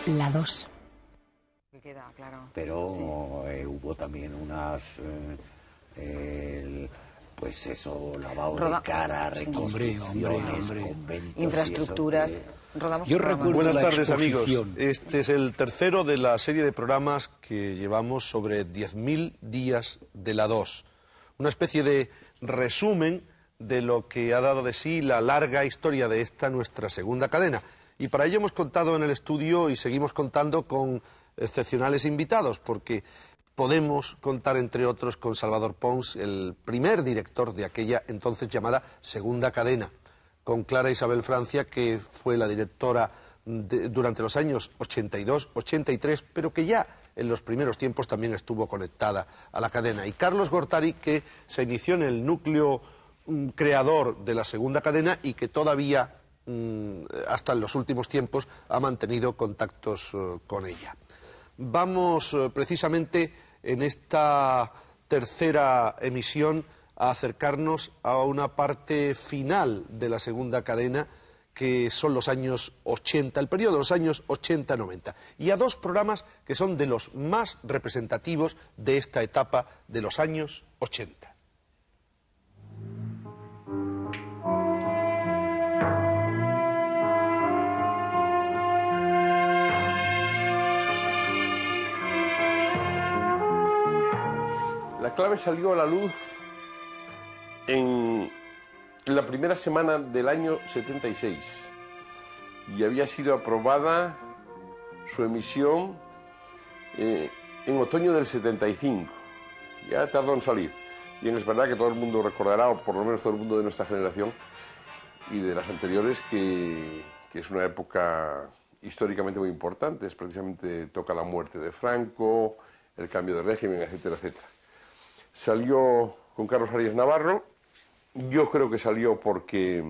La 2. Queda claro. Pero hubo también unas... pues eso, lavado de cara, reconstrucciones, conventos... Infraestructuras... Rodamos Yo recuerdo Buenas la tardes, amigos. exposición. Este es el tercero de la serie de programas que llevamos sobre 10.000 días de la 2. Una especie de resumen de lo que ha dado de sí la larga historia de esta nuestra segunda cadena. Y para ello hemos contado en el estudio y seguimos contando con excepcionales invitados, porque podemos contar, entre otros, con Salvador Pons, el primer director de aquella entonces llamada segunda cadena, con Clara Isabel Francia, que fue la directora durante los años 82-83, pero que ya en los primeros tiempos también estuvo conectada a la cadena, y Carlos Gortari, que se inició en el núcleo creador de la segunda cadena y que todavía, hasta en los últimos tiempos, ha mantenido contactos con ella. Vamos precisamente en esta tercera emisión a acercarnos a una parte final de la segunda cadena, que son los años 80, el periodo de los años 80-90, y a dos programas que son de los más representativos de esta etapa de los años 80. La clave salió a la luz en la primera semana del año 76 y había sido aprobada su emisión en otoño del 75. Ya tardó en salir. Bien, es verdad que todo el mundo recordará, o por lo menos todo el mundo de nuestra generación y de las anteriores, que es una época históricamente muy importante. Es precisamente, toca la muerte de Franco, el cambio de régimen, etcétera, etcétera. Salió con Carlos Arias Navarro. Yo creo que salió porque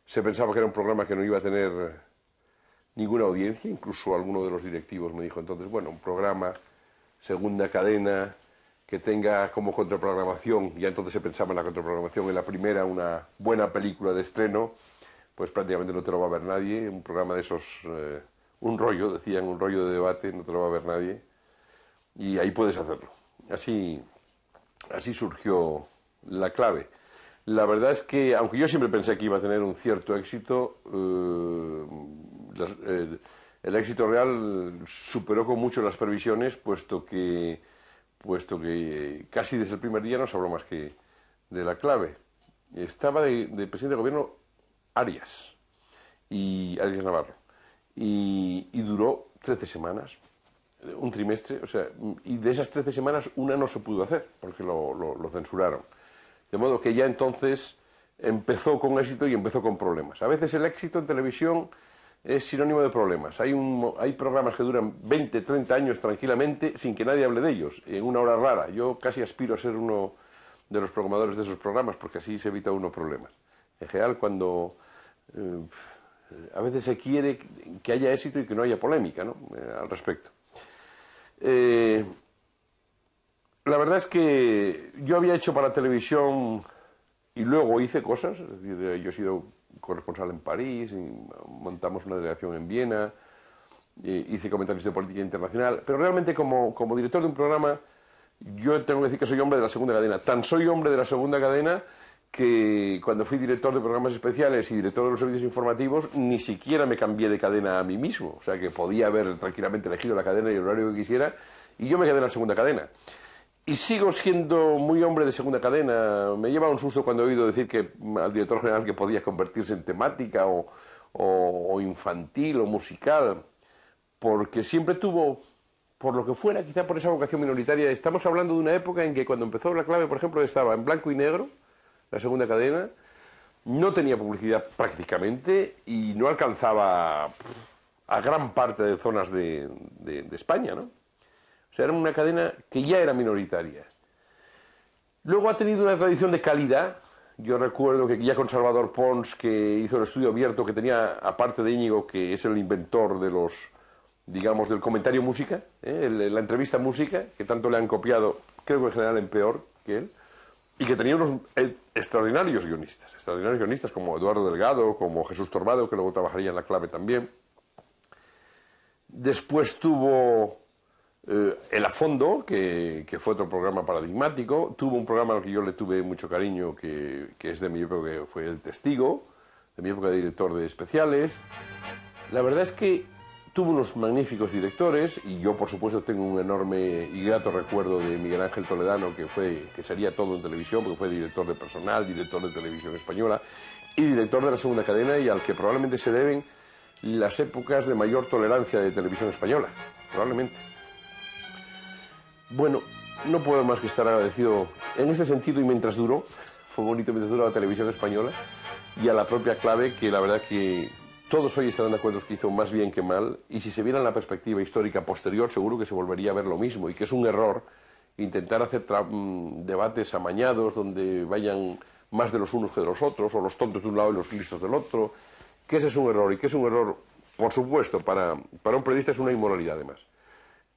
se pensaba que era un programa que no iba a tener ninguna audiencia. Incluso alguno de los directivos me dijo entonces, bueno, un programa, segunda cadena, que tenga como contraprogramación, ya entonces se pensaba en la contraprogramación, en la primera una buena película de estreno, pues prácticamente no te lo va a ver nadie. Un programa de esos, un rollo, decían, un rollo de debate, no te lo va a ver nadie. Y ahí puedes hacerlo. Así surgió la clave. La verdad es que, aunque yo siempre pensé que iba a tener un cierto éxito, el éxito real superó con mucho las previsiones, puesto que casi desde el primer día no se habló más que de la clave. Estaba de presidente de gobierno Arias Navarro, y duró 13 semanas. Un trimestre, o sea, y de esas 13 semanas una no se pudo hacer, porque lo censuraron. De modo que ya entonces empezó con éxito y empezó con problemas. A veces el éxito en televisión es sinónimo de problemas. Hay programas que duran 20, 30 años tranquilamente sin que nadie hable de ellos, en una hora rara. Yo casi aspiro a ser uno de los programadores de esos programas, porque así se evita uno problemas. En general, cuando a veces se quiere que haya éxito y que no haya polémica, ¿no? Al respecto. La verdad es que yo había hecho para televisión y luego hice cosas. Es decir, yo he sido corresponsal en París, y montamos una delegación en Viena, hice comentarios de política internacional, pero realmente como director de un programa, yo tengo que decir que soy hombre de la segunda cadena. Tan soy hombre de la segunda cadena que cuando fui director de programas especiales y director de los servicios informativos, ni siquiera me cambié de cadena a mí mismo. O sea que podía haber tranquilamente elegido la cadena y el horario que quisiera, y yo me quedé en la segunda cadena. Y sigo siendo muy hombre de segunda cadena. Me lleva un susto cuando he oído decir que al director general que podía convertirse en temática o infantil o musical, porque siempre tuvo, por lo que fuera, quizá por esa vocación minoritaria. Estamos hablando de una época en que cuando empezó la clave, por ejemplo, estaba en blanco y negro, la segunda cadena, no tenía publicidad prácticamente y no alcanzaba a gran parte de zonas de España, ¿no? O sea, era una cadena que ya era minoritaria. Luego ha tenido una tradición de calidad. Yo recuerdo que ya con Salvador Pons, que hizo el estudio abierto, que tenía, aparte de Íñigo, que es el inventor de los, digamos, del comentario música, la entrevista música, que tanto le han copiado, creo que en general en peor que él, y que tenía unos extraordinarios guionistas como Eduardo Delgado, como Jesús Torbado, que luego trabajaría en la clave también. Después tuvo El A Fondo, que fue otro programa paradigmático. Tuvo un programa al que yo le tuve mucho cariño, que es de mi época, que fue El Testigo, de mi época de director de especiales. La verdad es que tuvo unos magníficos directores, y yo, por supuesto, tengo un enorme y grato recuerdo de Miguel Ángel Toledano, que sería todo en televisión, porque fue director de personal, director de Televisión Española y director de la Segunda Cadena, y al que probablemente se deben las épocas de mayor tolerancia de Televisión Española, probablemente. Bueno, no puedo más que estar agradecido en este sentido, y mientras duró, fue bonito mientras duró la Televisión Española, y a la propia Clave, que la verdad que todos hoy estarán de acuerdo que hizo más bien que mal, y si se viera en la perspectiva histórica posterior, seguro que se volvería a ver lo mismo, y que es un error intentar hacer debates amañados donde vayan más de los unos que de los otros, o los tontos de un lado y los listos del otro, que ese es un error, y que es un error, por supuesto, para un periodista es una inmoralidad además.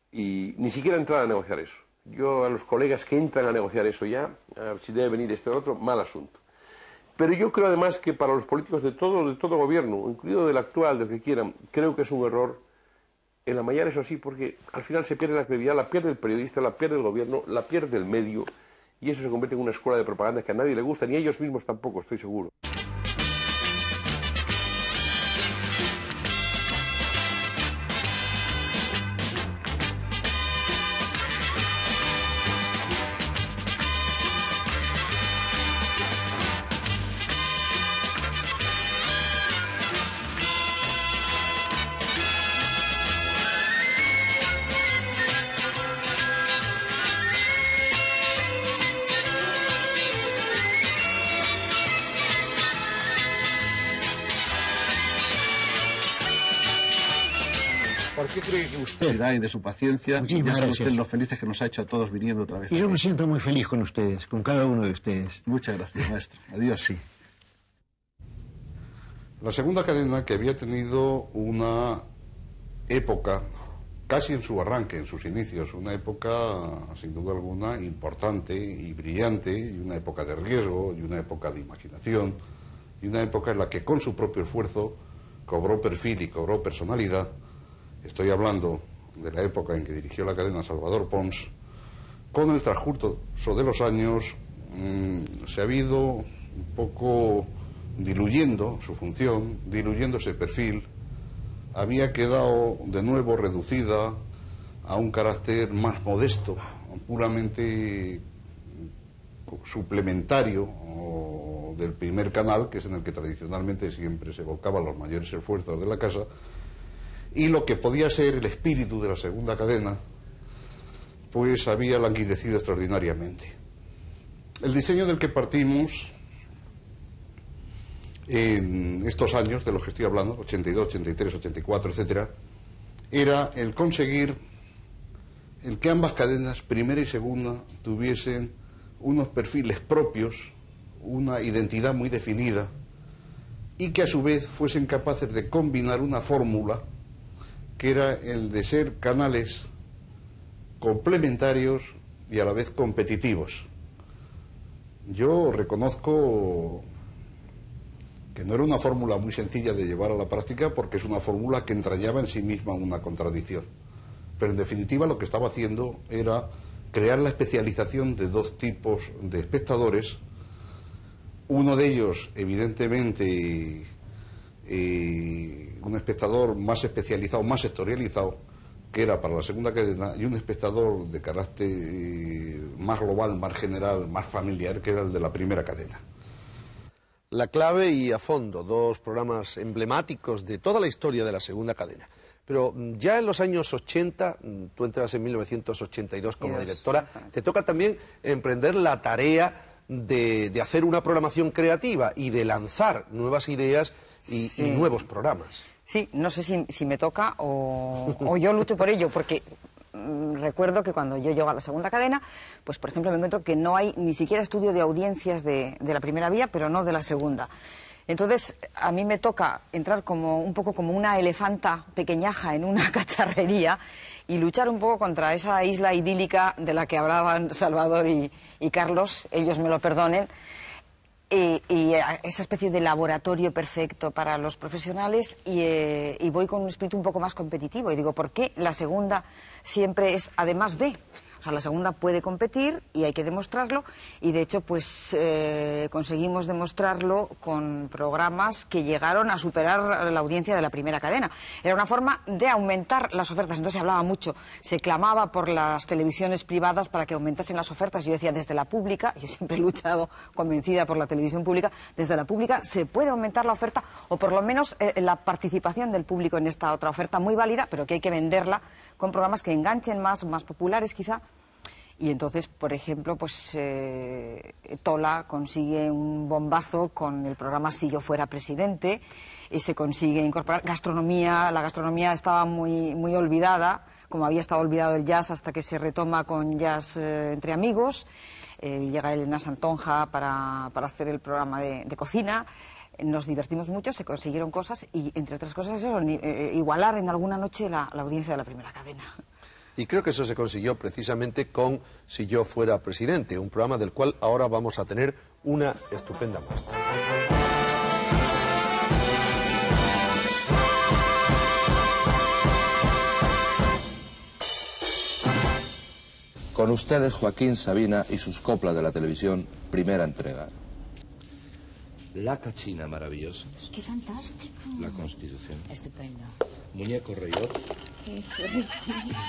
Y ni siquiera entrar a negociar eso. Yo a los colegas que entran a negociar eso ya, a ver si debe venir este o otro, mal asunto. Pero yo creo además que para los políticos de todo gobierno, incluido del actual, del que quieran, creo que es un error el amañar eso así, porque al final se pierde la credibilidad, la pierde el periodista, la pierde el gobierno, la pierde el medio, y eso se convierte en una escuela de propaganda que a nadie le gusta, ni a ellos mismos tampoco, estoy seguro. ¿Por qué cree que usted será y de su paciencia? Muchísimas ya sabe gracias. usted lo felices que nos ha hecho a todos viniendo otra vez. Y yo aquí. me siento muy feliz con ustedes, con cada uno de ustedes. Muchas gracias, maestro. Adiós. Sí. La Segunda Cadena, que había tenido una época, casi en su arranque, en sus inicios, una época, sin duda alguna, importante y brillante, y una época de riesgo, y una época de imaginación, y una época en la que con su propio esfuerzo cobró perfil y cobró personalidad. Estoy hablando de la época en que dirigió la cadena Salvador Pons. Con el transcurso de los años se ha ido un poco diluyendo su función, diluyendo ese perfil. Había quedado de nuevo reducida a un carácter más modesto, puramente suplementario del primer canal, que es en el que tradicionalmente siempre se volcaban los mayores esfuerzos de la casa, y lo que podía ser el espíritu de la Segunda Cadena, pues había languidecido extraordinariamente. El diseño del que partimos en estos años de los que estoy hablando, 82, 83, 84, etcétera, era el conseguir el que ambas cadenas, primera y segunda, tuviesen unos perfiles propios, una identidad muy definida, y que a su vez fuesen capaces de combinar una fórmula que era el de ser canales complementarios y a la vez competitivos. Yo reconozco que no era una fórmula muy sencilla de llevar a la práctica, porque es una fórmula que entrañaba en sí misma una contradicción. Pero en definitiva lo que estaba haciendo era crear la especialización de dos tipos de espectadores. Uno de ellos, evidentemente, un espectador más especializado, más sectorializado, que era para la Segunda Cadena, y un espectador de carácter más global, más general, más familiar, que era el de la Primera Cadena. La Clave y A Fondo, dos programas emblemáticos de toda la historia de la Segunda Cadena. Pero ya en los años 80, tú entras en 1982 como directora, te toca también emprender la tarea de hacer una programación creativa y de lanzar nuevas ideas y nuevos programas. Sí, no sé si me toca o yo lucho por ello, porque recuerdo que cuando yo llego a la Segunda Cadena, pues por ejemplo me encuentro que no hay ni siquiera estudio de audiencias de la primera vía, pero no de la segunda. Entonces a mí me toca entrar como un poco como una elefanta pequeñaja en una cacharrería y luchar un poco contra esa isla idílica de la que hablaban Salvador y Carlos, ellos me lo perdonen. y esa especie de laboratorio perfecto para los profesionales y voy con un espíritu un poco más competitivo y digo, ¿por qué la segunda siempre es además de? O sea, la segunda puede competir y hay que demostrarlo y de hecho pues conseguimos demostrarlo con programas que llegaron a superar la audiencia de la primera cadena. Era una forma de aumentar las ofertas, entonces se hablaba mucho, se clamaba por las televisiones privadas para que aumentasen las ofertas. Yo decía, desde la pública, yo siempre he luchado convencida por la televisión pública, desde la pública se puede aumentar la oferta o por lo menos la participación del público en esta otra oferta muy válida, pero que hay que venderla con programas que enganchen más populares quizá. Y entonces, por ejemplo, pues Tola consigue un bombazo con el programa Si yo fuera presidente, y se consigue incorporar gastronomía. La gastronomía estaba muy olvidada, como había estado olvidado el jazz hasta que se retoma con Jazz entre amigos. Llega Elena Santonja para hacer el programa de cocina. Nos divertimos mucho, se consiguieron cosas y, entre otras cosas, eso, igualar en alguna noche la audiencia de la primera cadena. Y creo que eso se consiguió precisamente con Si yo fuera presidente, un programa del cual ahora vamos a tener una estupenda muestra. Con ustedes Joaquín Sabina y sus coplas de la televisión, primera entrega. La cachina maravillosa. ¡Qué fantástico! La Constitución. Estupendo. Muñeco Reyot. Eso.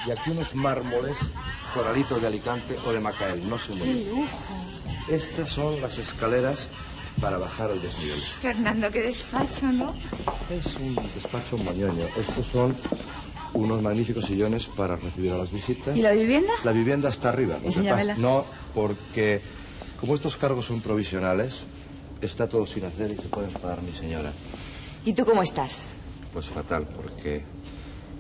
Y aquí unos mármoles, coralitos de Alicante o de Macael, no sé muy bien. ¡Qué lujo! Estas son las escaleras para bajar el desnivel. Fernando, qué despacho, ¿no? Es un despacho moñoño. Estos son unos magníficos sillones para recibir a las visitas. ¿Y la vivienda? La vivienda está arriba. Lo que Enséñamela. pasa- No, porque como estos cargos son provisionales, está todo sin hacer y se puede enfadar mi señora. ¿Y tú cómo estás? Pues fatal, porque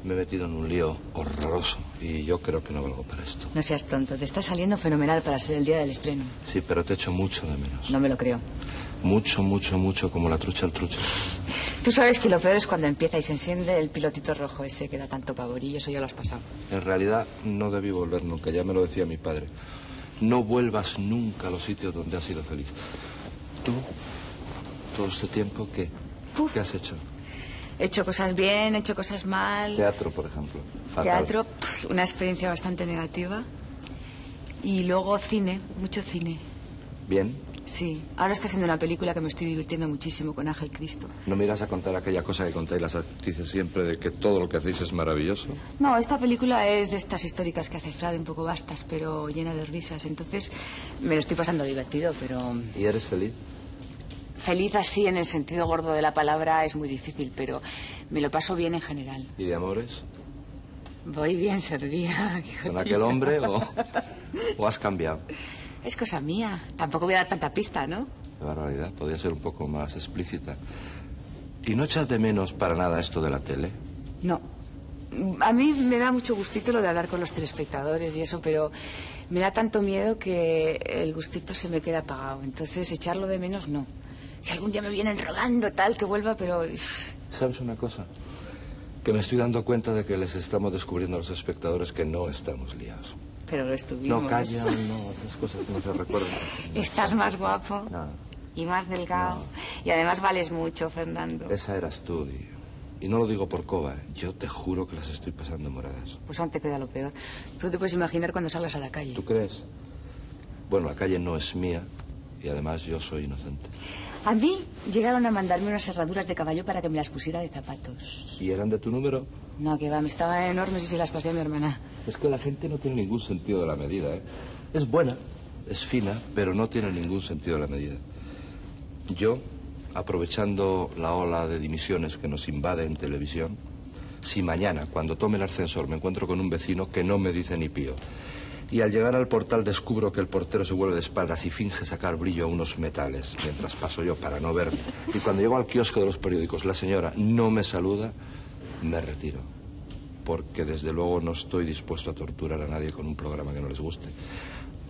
me he metido en un lío horroroso y yo creo que no valgo para esto. No seas tonto, te está saliendo fenomenal para ser el día del estreno. Sí, pero te echo mucho de menos. No me lo creo. Mucho, mucho, mucho, como la trucha al trucho. Tú sabes que lo peor es cuando empieza y se enciende el pilotito rojo ese que da tanto pavor y eso ya lo has pasado. En realidad no debí volver nunca, ya me lo decía mi padre. No vuelvas nunca a los sitios donde has sido feliz. ¿Tú? ¿Todo este tiempo qué? Puf. ¿Qué has hecho? He hecho cosas bien, he hecho cosas mal. Teatro, por ejemplo. Fatal. Teatro, una experiencia bastante negativa. Y luego cine, mucho cine. ¿Bien? Sí, ahora estoy haciendo una película que me estoy divirtiendo muchísimo con Ángel Cristo. ¿No me irás a contar aquella cosa que contáis las actrices siempre de que todo lo que hacéis es maravilloso? No, esta película es de estas históricas que hace Frade, un poco vastas, pero llena de risas. Entonces me lo estoy pasando divertido, pero... ¿Y eres feliz? Feliz así en el sentido gordo de la palabra es muy difícil, pero me lo paso bien en general. ¿Y de amores? Voy bien servida. ¿Con aquel hombre o has cambiado? Es cosa mía. Tampoco voy a dar tanta pista, ¿no? Qué barbaridad, podría ser un poco más explícita. ¿Y no echas de menos para nada esto de la tele? No. A mí me da mucho gustito lo de hablar con los telespectadores y eso, pero me da tanto miedo que el gustito se me queda apagado. Entonces, echarlo de menos, no. Si algún día me vienen rogando tal, que vuelva, pero... ¿Sabes una cosa? Que me estoy dando cuenta de que les estamos descubriendo a los espectadores que no estamos liados. Pero lo estuvimos. No, calla, no, esas cosas no se recuerdan. Estás más guapo No, y más delgado. Y además vales mucho, Fernando. esa eras tú, tío. Y no lo digo por coba, ¿eh? Yo te juro que las estoy pasando moradas. Pues aún te queda lo peor. Tú te puedes imaginar cuando salgas a la calle. ¿Tú crees? Bueno, la calle no es mía y además yo soy inocente. A mí llegaron a mandarme unas herraduras de caballo para que me las pusiera de zapatos. ¿Y eran de tu número? No, que va, me estaban enormes y se las pasé a mi hermana. Es que la gente no tiene ningún sentido de la medida, ¿eh? Es buena, es fina, pero no tiene ningún sentido de la medida. Yo, aprovechando la ola de dimisiones que nos invade en televisión, si mañana, cuando tome el ascensor, me encuentro con un vecino que no me dice ni pío, y al llegar al portal descubro que el portero se vuelve de espaldas y finge sacar brillo a unos metales mientras paso yo para no verme, y cuando llego al kiosco de los periódicos la señora no me saluda, me retiro. Porque desde luego no estoy dispuesto a torturar a nadie con un programa que no les guste.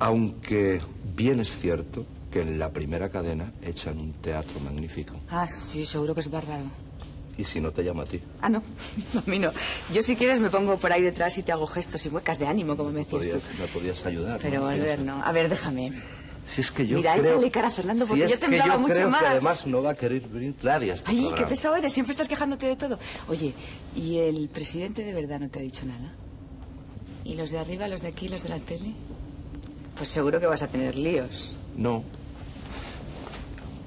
Aunque bien es cierto que en la primera cadena echan un teatro magnífico. Ah, sí, seguro que es bárbaro. Y si no te llamo a ti. Ah, no, a mí no. Yo si quieres me pongo por ahí detrás y te hago gestos y muecas de ánimo, como me decías tú. Me podías ayudar. Pero ¿no? volver no. A ver, déjame. Si es que yo Mira, creo... échale cara a Fernando, porque si yo es temblaba que yo mucho creo más. Que además no va a querer venir nadie a este Ay, programa. qué pesado eres, siempre estás quejándote de todo. Oye, ¿y el presidente de verdad no te ha dicho nada? ¿Y los de arriba, los de aquí, los de la tele? Pues seguro que vas a tener líos. No.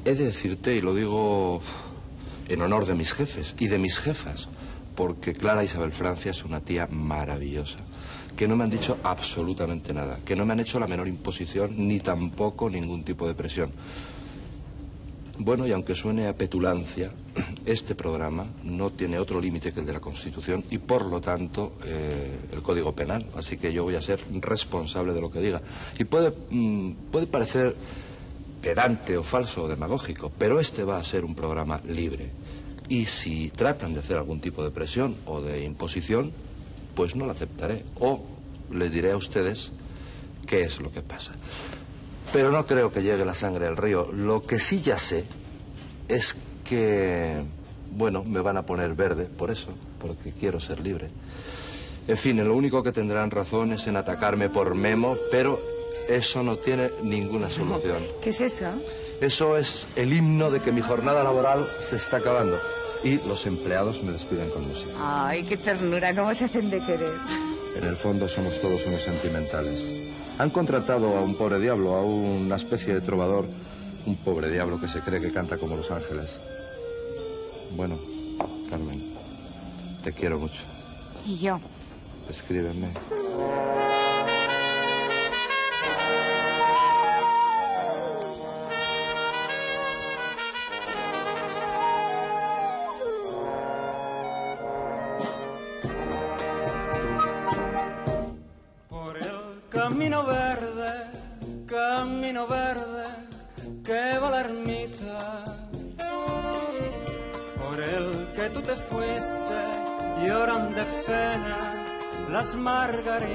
He de decirte, y lo digo en honor de mis jefes y de mis jefas, porque Clara Isabel Francia es una tía maravillosa, que no me han dicho absolutamente nada, que no me han hecho la menor imposición ni tampoco ningún tipo de presión. Bueno, y aunque suene a petulancia, este programa no tiene otro límite que el de la Constitución y, por lo tanto, el Código Penal. Así que yo voy a ser responsable de lo que diga. Y puede parecer pedante o falso o demagógico, pero este va a ser un programa libre. Y si tratan de hacer algún tipo de presión o de imposición, pues no la aceptaré. O les diré a ustedes qué es lo que pasa. Pero no creo que llegue la sangre al río. Lo que sí ya sé es que, bueno, me van a poner verde por eso, porque quiero ser libre. En fin, lo único que tendrán razón es en atacarme por Memo, pero eso no tiene ninguna solución. ¿Qué es eso? Eso es el himno de que mi jornada laboral se está acabando y los empleados me despiden con música. Ay, qué ternura, cómo se hacen de querer. En el fondo somos todos unos sentimentales. Han contratado a un pobre diablo, a una especie de trovador, un pobre diablo que se cree que canta como los ángeles. Bueno, Carmen, te quiero mucho. Y yo. Escríbeme. Camino verde, que va la ermita, por el que tú te fuiste, lloran de pena las margaritas.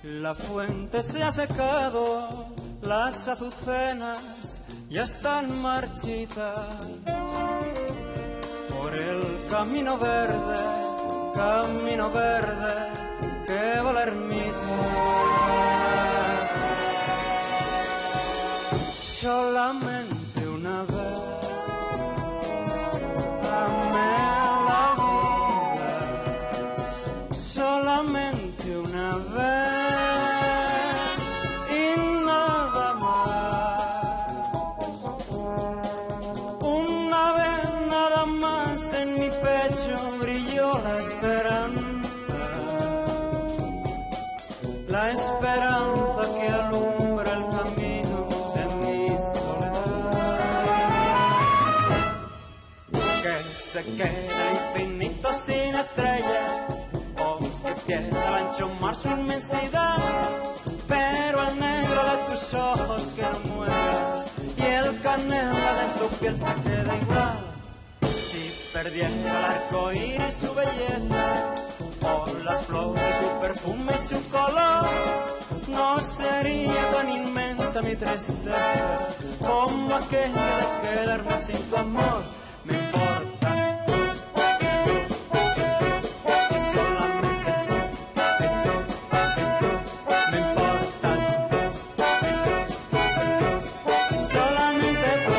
La fuente se ha secado, las azucenas ya están marchitas. Por el camino verde, que va la ermita. Solamente una vez amé la vida, solamente una vez y nada más. Una vez nada más en mi pecho brilló la esperanza. La esperanza que alumbra el camino de mi soledad, que se queda infinito sin estrellas, o que pierde al ancho mar su inmensidad, pero el negro de tus ojos que no muere y el canela de tu piel se queda igual. Si perdiera el arco iris su belleza, o las flores, su perfume y su color, no sería tan inmensa mi tristeza como aquella de quedarme sin tu amor. Me importas tú, y solamente tú, me importas tú, y solamente tú.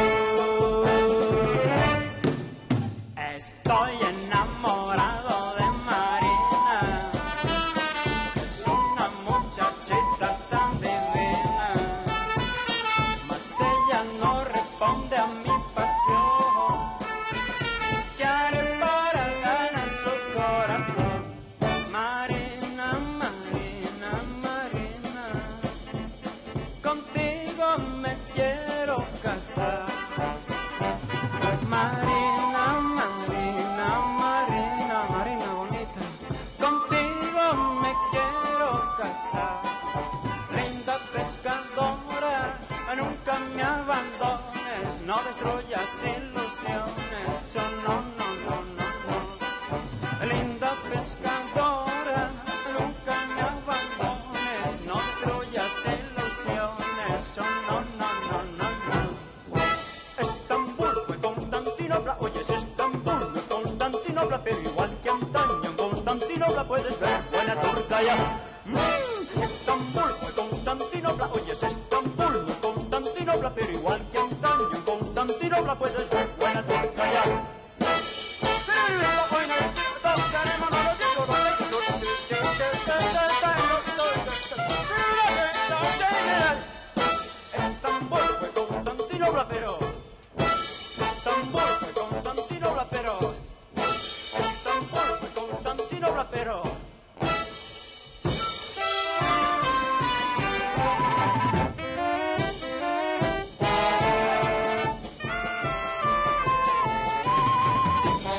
Estoy enamorado de Marina, es una muchachita tan divina, mas ella no responde a mi pasión. ¿Qué haré para ganar su corazón? Marina, Marina, Marina, contigo me quiero casar. Marina, Marina, Marina, Marina bonita, contigo me quiero casar. Linda pescadora, nunca me abandones, no destruyas ilusiones, oh no, no, no, no, no. Linda pescadora, nunca me abandones, no destruyas ilusiones, oh no, no, no, no, no. Estambul fue Constantinopla, oyes, Estambul no es Constantinopla, pero igual que antaño en Constantinopla puedes ver buena turca ya. Estambul fue Constantinopla,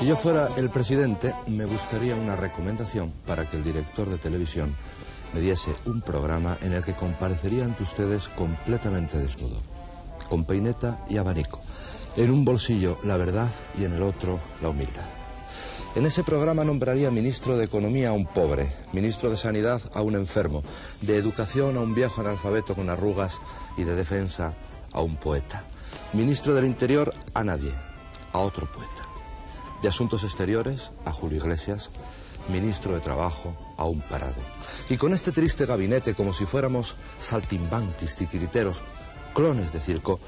yo fuera el presidente, me buscaría una recomendación para que el director de televisión me diese un programa en el que comparecería ante ustedes completamente desnudo, con peineta y abanico. En un bolsillo la verdad y en el otro la humildad. En ese programa nombraría ministro de Economía a un pobre, ministro de Sanidad a un enfermo, de Educación a un viejo analfabeto con arrugas y de Defensa a un poeta. Ministro del Interior a nadie, a otro poeta. De Asuntos Exteriores a Julio Iglesias, ministro de Trabajo a un parado. Y con este triste gabinete, como si fuéramos saltimbanquis, titiriteros, clones de circo,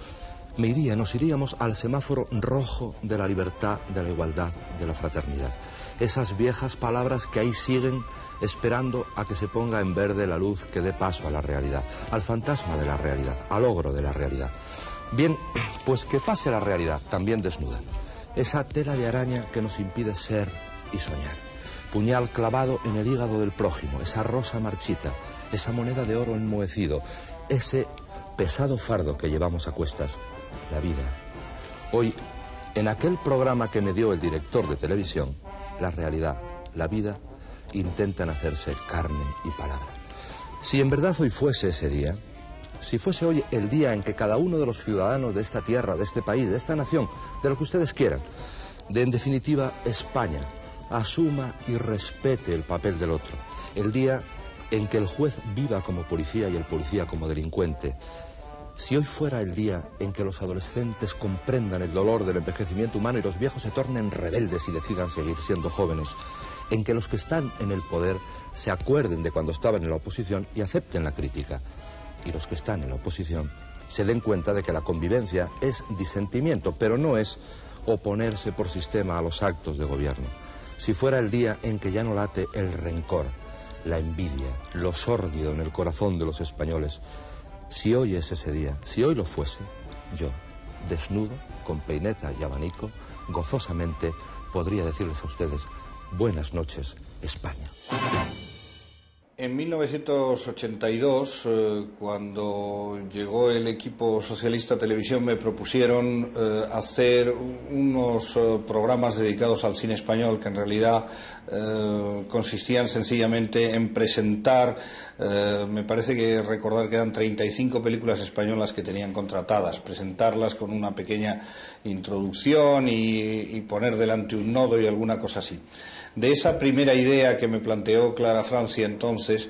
nos iríamos al semáforo rojo de la libertad, de la igualdad, de la fraternidad. Esas viejas palabras que ahí siguen esperando a que se ponga en verde la luz que dé paso a la realidad, al fantasma de la realidad, al ogro de la realidad. Bien, pues que pase la realidad, también desnuda. Esa tela de araña que nos impide ser y soñar. Puñal clavado en el hígado del prójimo, esa rosa marchita, esa moneda de oro enmohecido, ese pesado fardo que llevamos a cuestas, la vida. Hoy, en aquel programa que me dio el director de televisión, la realidad, la vida, intentan hacerse carne y palabra. Si en verdad hoy fuese ese día, si fuese hoy el día en que cada uno de los ciudadanos de esta tierra, de este país, de esta nación, de lo que ustedes quieran, de en definitiva España, asuma y respete el papel del otro, el día en que el juez viva como policía y el policía como delincuente, si hoy fuera el día en que los adolescentes comprendan el dolor del envejecimiento humano y los viejos se tornen rebeldes y decidan seguir siendo jóvenes, en que los que están en el poder se acuerden de cuando estaban en la oposición y acepten la crítica, y los que están en la oposición se den cuenta de que la convivencia es disentimiento, pero no es oponerse por sistema a los actos de gobierno. Si fuera el día en que ya no late el rencor, la envidia, lo sórdido en el corazón de los españoles, si hoy es ese día, si hoy lo fuese, yo, desnudo, con peineta y abanico, gozosamente podría decirles a ustedes: buenas noches, España. En 1982, cuando llegó el equipo socialista a televisión, me propusieron hacer unos programas dedicados al cine español que en realidad consistían sencillamente en presentar, me parece que recordar que eran 35 películas españolas que tenían contratadas, presentarlas con una pequeña introducción y poner delante un nodo y alguna cosa así. De esa primera idea que me planteó Clara Francia entonces,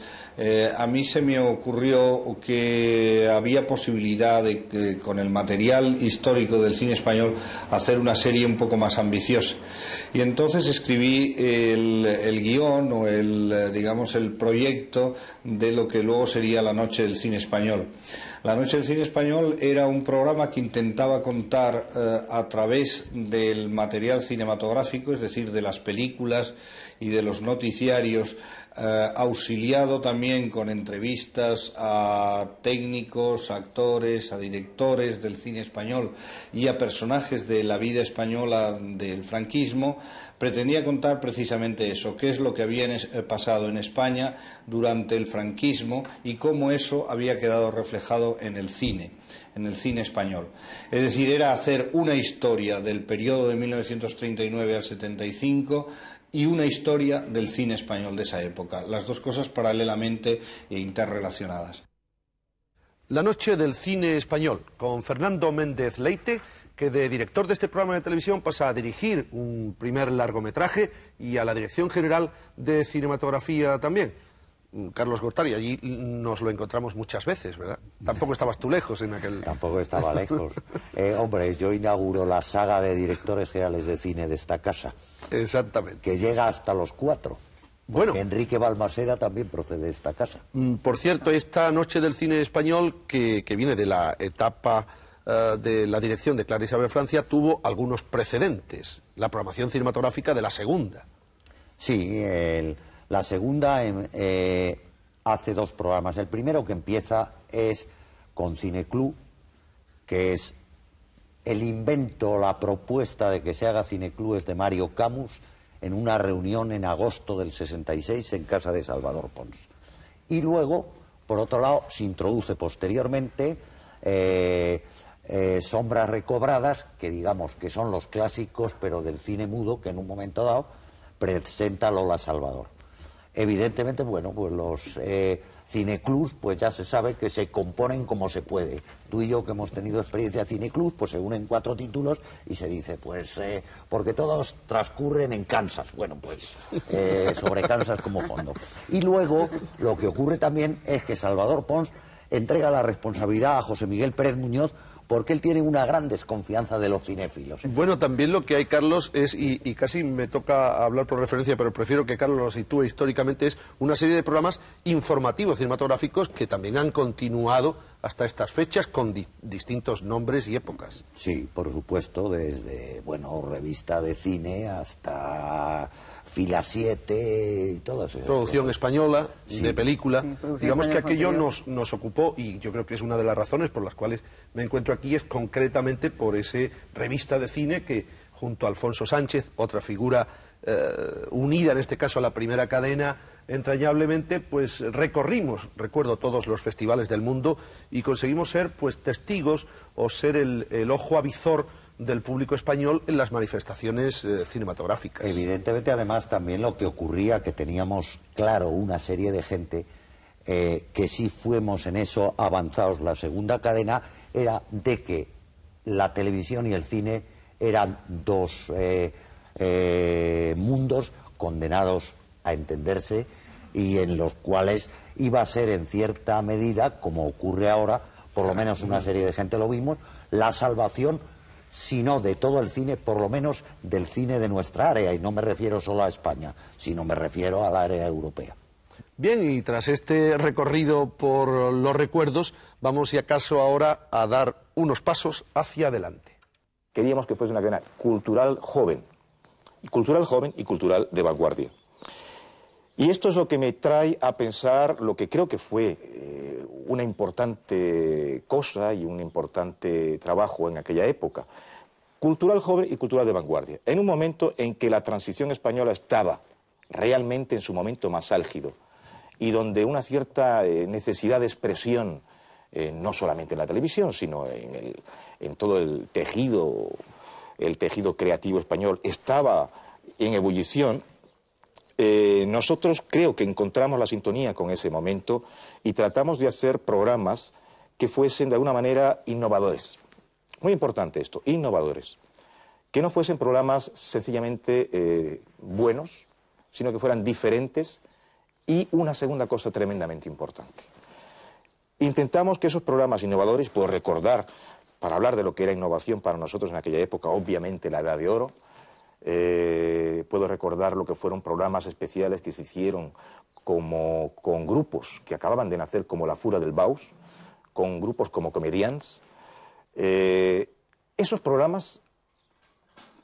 a mí se me ocurrió que había posibilidad de, con el material histórico del cine español, hacer una serie un poco más ambiciosa. Y entonces escribí el guión o el proyecto de lo que luego sería La Noche del Cine Español. La Noche del Cine Español era un programa que intentaba contar a través del material cinematográfico, es decir, de las películas y de los noticiarios, auxiliado también con entrevistas a técnicos, a actores, a directores del cine español y a personajes de la vida española del franquismo. Pretendía contar precisamente eso, qué es lo que había pasado en España durante el franquismo y cómo eso había quedado reflejado en el cine español. Es decir, era hacer una historia del periodo de 1939 al 75 y una historia del cine español de esa época, las dos cosas paralelamente e interrelacionadas. La Noche del Cine Español, con Fernando Méndez Leite, que de director de este programa de televisión pasa a dirigir un primer largometraje y a la dirección general de cinematografía también. Carlos Gortari, allí nos lo encontramos muchas veces, ¿verdad? Tampoco estabas tú lejos en aquel... Tampoco estaba lejos. Hombre, yo inauguro la saga de directores generales de cine de esta casa. Exactamente. Que llega hasta los 4. Bueno. Enrique Balmaseda también procede de esta casa. Por cierto, esta Noche del Cine Español, que viene de la etapa de la dirección de Clara Isabel Francia, tuvo algunos precedentes. La programación cinematográfica de la segunda. Sí, la segunda hace 2 programas. El primero que empieza es con Cineclub, que es el invento, la propuesta de que se haga Cineclubes de Mario Camus en una reunión en agosto del 66 en casa de Salvador Pons. Y luego, por otro lado, se introduce posteriormente Sombras recobradas, que digamos que son los clásicos, pero del cine mudo, que en un momento dado presenta Lola Salvador. Evidentemente, bueno, pues los cineclubs, pues ya se sabe que se componen como se puede. Tú y yo, que hemos tenido experiencia de cineclubs, pues se unen 4 títulos y se dice, pues, porque todos transcurren en Kansas. Bueno, pues, sobre Kansas como fondo. Y luego, lo que ocurre también es que Salvador Pons entrega la responsabilidad a José Miguel Pérez Muñoz, porque él tiene una gran desconfianza de los cinéfilos. Bueno, también lo que hay, Carlos, es, y casi me toca hablar por referencia, pero prefiero que Carlos lo sitúe históricamente, es una serie de programas informativos cinematográficos que también han continuado hasta estas fechas con distintos nombres y épocas. Sí, por supuesto, desde, bueno, revista de cine hasta Fila 7 y todas esas producción cosas. española, Sí. de película. Sí, Digamos que aquello anterior. nos ocupó, y yo creo que es una de las razones por las cuales me encuentro aquí, es concretamente por ese revista de cine que, junto a Alfonso Sánchez, otra figura unida en este caso a la primera cadena, entrañablemente, pues recorrimos, recuerdo, todos los festivales del mundo y conseguimos ser, pues, testigos o ser el ojo avizor del público español en las manifestaciones cinematográficas. Evidentemente, además, también lo que ocurría, que teníamos claro una serie de gente que sí fuimos en eso avanzados. La segunda cadena era de que la televisión y el cine eran dos mundos condenados a entenderse y en los cuales iba a ser en cierta medida, como ocurre ahora, por lo menos una serie de gente lo vimos, la salvación, si no de todo el cine, por lo menos del cine de nuestra área, y no me refiero solo a España, sino me refiero al área europea. Bien, y tras este recorrido por los recuerdos, vamos si acaso ahora a dar unos pasos hacia adelante. Queríamos que fuese una cadena cultural joven y cultural de vanguardia. Y esto es lo que me trae a pensar lo que creo que fue una importante cosa y un importante trabajo en aquella época. Cultural joven y cultural de vanguardia. En un momento en que la transición española estaba realmente en su momento más álgido y donde una cierta necesidad de expresión, no solamente en la televisión, sino en todo el tejido creativo español, estaba en ebullición. Nosotros creo que encontramos la sintonía con ese momento y tratamos de hacer programas que fuesen de alguna manera innovadores. Muy importante esto, innovadores. Que no fuesen programas sencillamente buenos, sino que fueran diferentes, y una segunda cosa tremendamente importante. Intentamos que esos programas innovadores, puedo recordar, para hablar de lo que era innovación para nosotros en aquella época, obviamente la Edad de Oro. Puedo recordar lo que fueron programas especiales que se hicieron con grupos que acababan de nacer, como La Fura del Baus, con grupos como Comedians. Esos programas,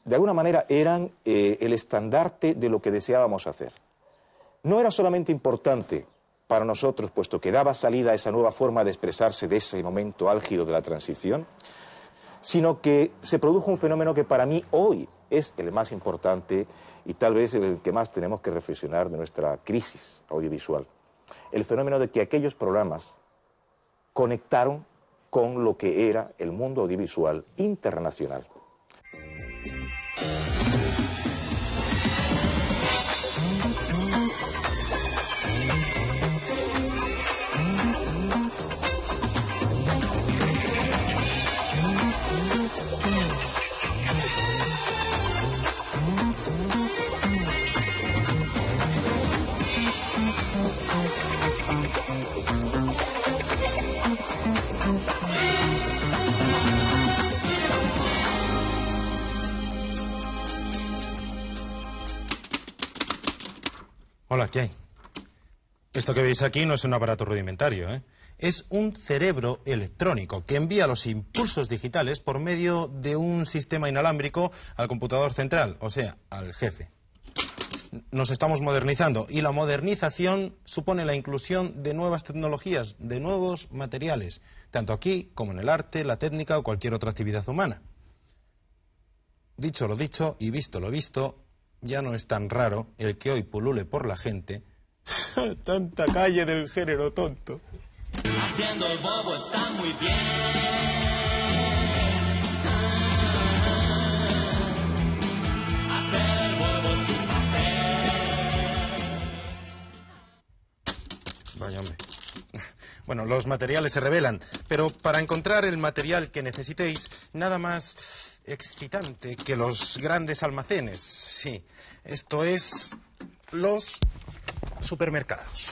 de alguna manera, eran el estandarte de lo que deseábamos hacer. No era solamente importante para nosotros, puesto que daba salida a esa nueva forma de expresarse de ese momento álgido de la transición, sino que se produjo un fenómeno que para mí hoy es el más importante y tal vez el que más tenemos que reflexionar de nuestra crisis audiovisual. El fenómeno de que aquellos programas conectaron con lo que era el mundo audiovisual internacional. Hola, ¿qué hay? Esto que veis aquí no es un aparato rudimentario, ¿eh? Es un cerebro electrónico que envía los impulsos digitales por medio de un sistema inalámbrico al computador central, o sea, al jefe. Nos estamos modernizando y la modernización supone la inclusión de nuevas tecnologías, de nuevos materiales, tanto aquí como en el arte, la técnica o cualquier otra actividad humana. Dicho lo dicho y visto lo visto, ya no es tan raro el que hoy pulule por la gente tanta calle del género tonto. Haciendo el bobo está muy bien. Vaya, hombre. Bueno, los materiales se revelan, pero para encontrar el material que necesitéis, nada más excitante que los grandes almacenes. Sí, esto es los supermercados.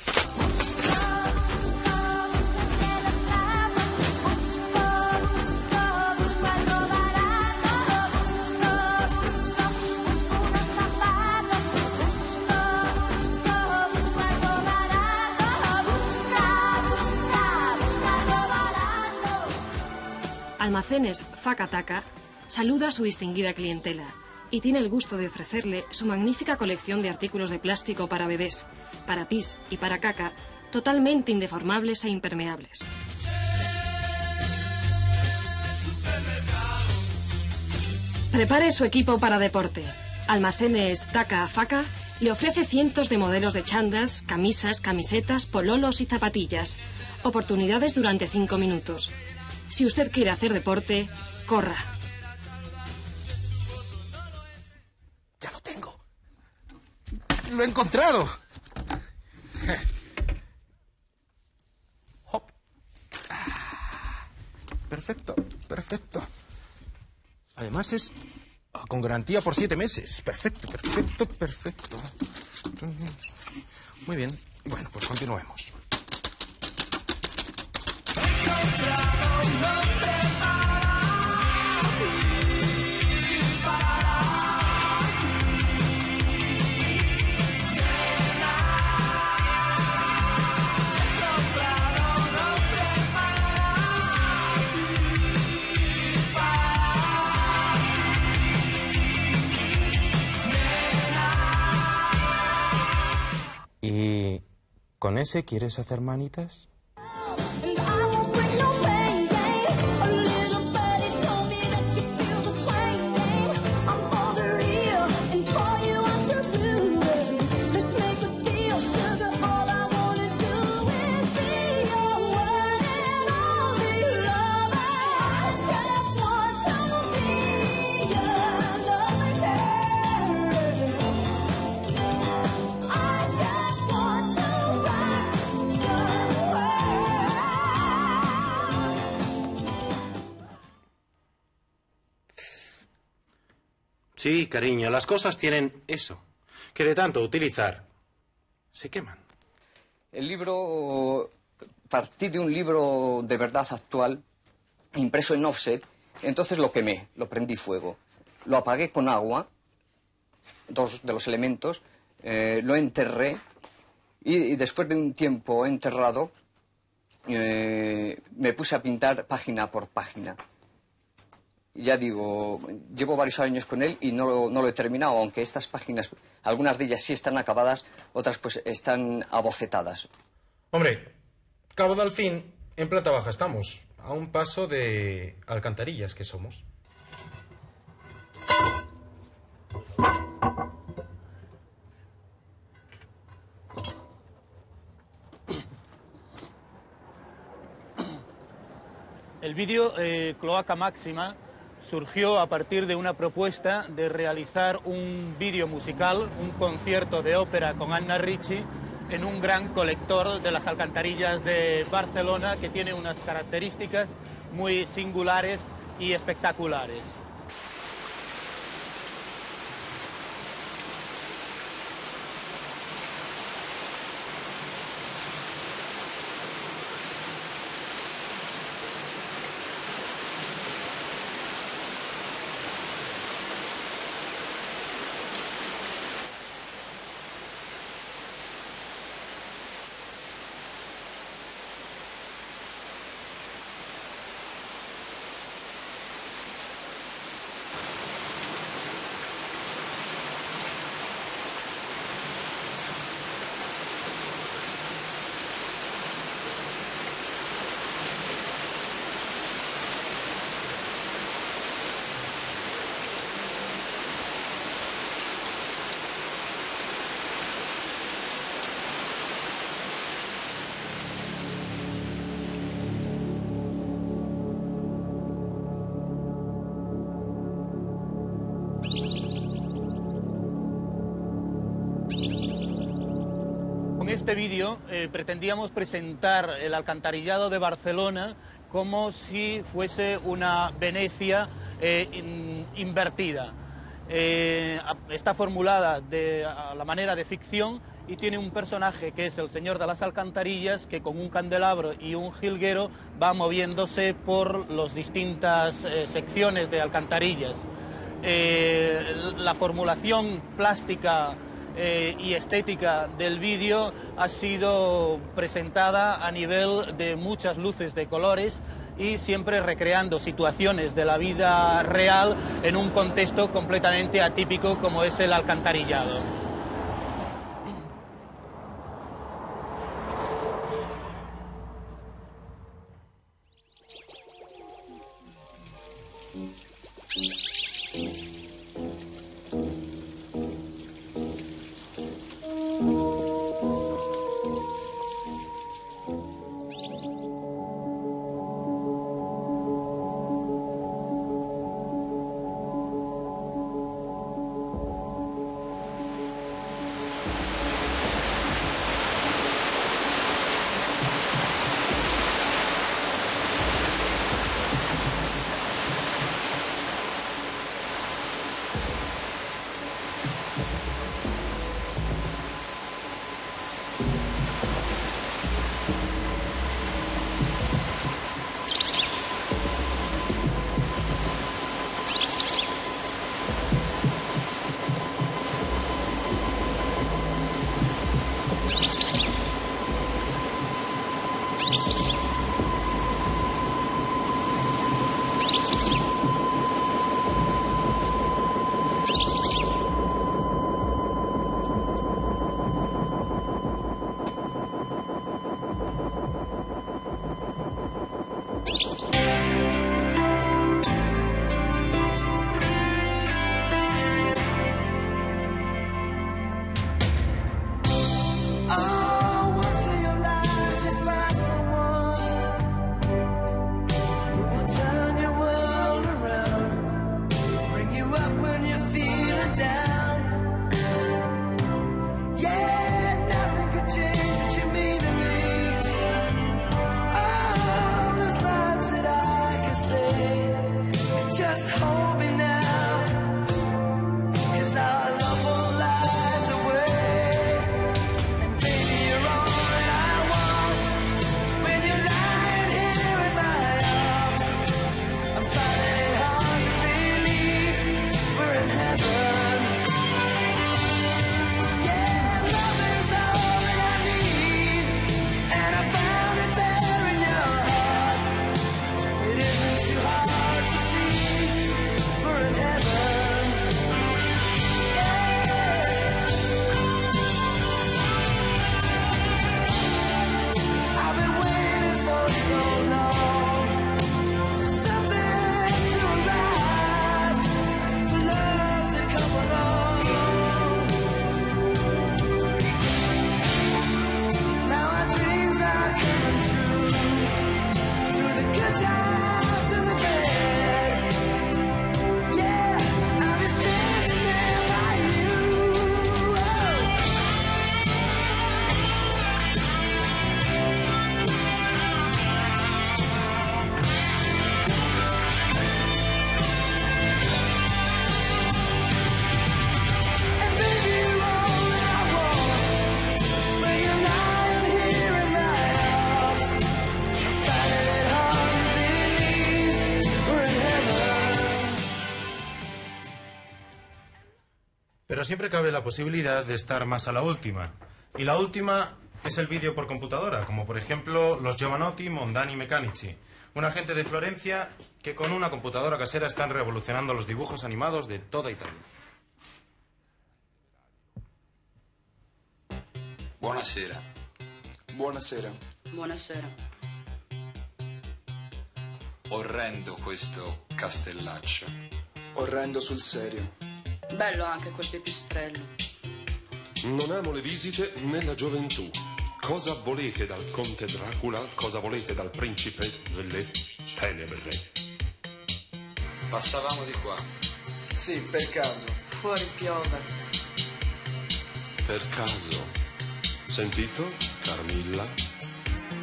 Almacenes Facataca saluda a su distinguida clientela y tiene el gusto de ofrecerle su magnífica colección de artículos de plástico para bebés, para pis y para caca, totalmente indeformables e impermeables. Prepare su equipo para deporte. Almacenes Taca Faca le ofrece cientos de modelos de chandas, camisas, camisetas, pololos y zapatillas. Oportunidades durante 5 minutos. Si usted quiere hacer deporte, corra. ¡Ya lo tengo! ¡Lo he encontrado! Hop. Perfecto, perfecto. Además es con garantía por 7 meses. Perfecto, perfecto, perfecto. Muy bien. Bueno, pues continuemos. ¿Y con ese quieres hacer manitas? Sí, cariño, las cosas tienen eso, que de tanto utilizar, se queman. El libro, partí de un libro de verdad actual, impreso en offset, entonces lo quemé, lo prendí fuego. Lo apagué con agua, 2 de los elementos, lo enterré y después de un tiempo enterrado me puse a pintar página por página. Ya digo, llevo varios años con él y no lo he terminado, aunque estas páginas, algunas de ellas sí están acabadas, otras pues están abocetadas. Hombre, Cabo de Alfín, en planta baja estamos, a un paso de alcantarillas que somos. El vídeo Cloaca Máxima surgió a partir de una propuesta de realizar un vídeo musical, un concierto de ópera con Anna Ricci en un gran colector de las alcantarillas de Barcelona que tiene unas características muy singulares y espectaculares. Con este vídeo pretendíamos presentar el alcantarillado de Barcelona como si fuese una Venecia invertida. Está formulada a la manera de ficción y tiene un personaje que es el señor de las alcantarillas, que con un candelabro y un jilguero va moviéndose por las distintas secciones de alcantarillas. La formulación plástica y estética del vídeo ha sido presentada a nivel de muchas luces de colores y siempre recreando situaciones de la vida real en un contexto completamente atípico como es el alcantarillado. Pero siempre cabe la posibilidad de estar más a la última. Y la última es el vídeo por computadora, como por ejemplo los Giovanotti Mondani Meccanici, una gente de Florencia que con una computadora casera están revolucionando los dibujos animados de toda Italia. Buonasera. Buonasera. Buonasera. Orrendo questo castellaccio. Orrendo sul serio. Bello anche quel pipistrello. Non amo le visite nella gioventù. Cosa volete dal conte Dracula? Cosa volete dal principe delle tenebre? Passavamo di qua. Sì, per caso. Fuori piove. Per caso. Sentito, Carmilla?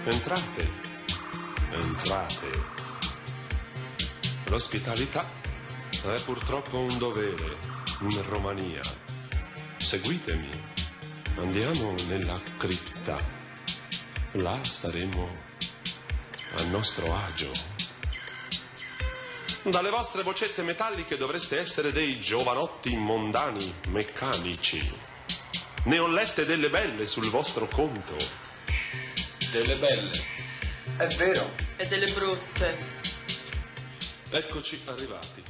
Entrate, entrate. L'ospitalità è purtroppo un dovere in Romania. Seguitemi, andiamo nella cripta. Là staremo a nostro agio. Dalle vostre vocette metalliche dovreste essere dei giovanotti mondani meccanici. Ne ho lette delle belle sul vostro conto. Delle belle. È vero. E delle brutte. Eccoci arrivati.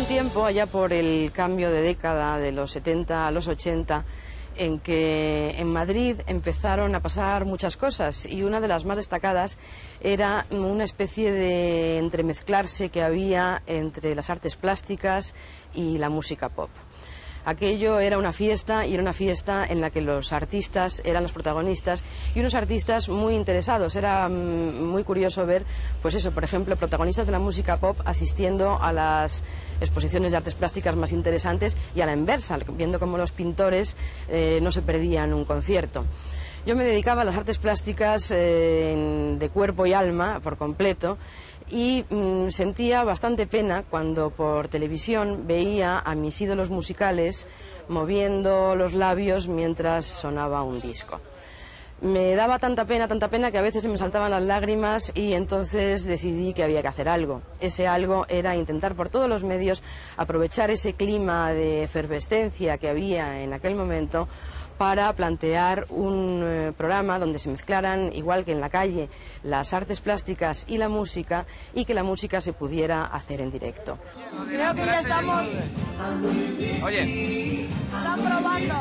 Tiempo allá por el cambio de década de los 70 a los 80 en que en Madrid empezaron a pasar muchas cosas y una de las más destacadas era una especie de entremezclarse que había entre las artes plásticas y la música pop. Aquello era una fiesta y era una fiesta en la que los artistas eran los protagonistas y unos artistas muy interesados. Era muy curioso ver, pues eso, por ejemplo, protagonistas de la música pop asistiendo a las exposiciones de artes plásticas más interesantes y a la inversa, viendo cómo los pintores no se perdían un concierto. Yo me dedicaba a las artes plásticas de cuerpo y alma por completo y sentía bastante pena cuando por televisión veía a mis ídolos musicales moviendo los labios mientras sonaba un disco. Me daba tanta pena que a veces se me saltaban las lágrimas y entonces decidí que había que hacer algo. Ese algo era intentar por todos los medios aprovechar ese clima de efervescencia que había en aquel momento para plantear un programa donde se mezclaran, igual que en la calle, las artes plásticas y la música, y que la música se pudiera hacer en directo. Creo que ya estamos... Oye. Están probando.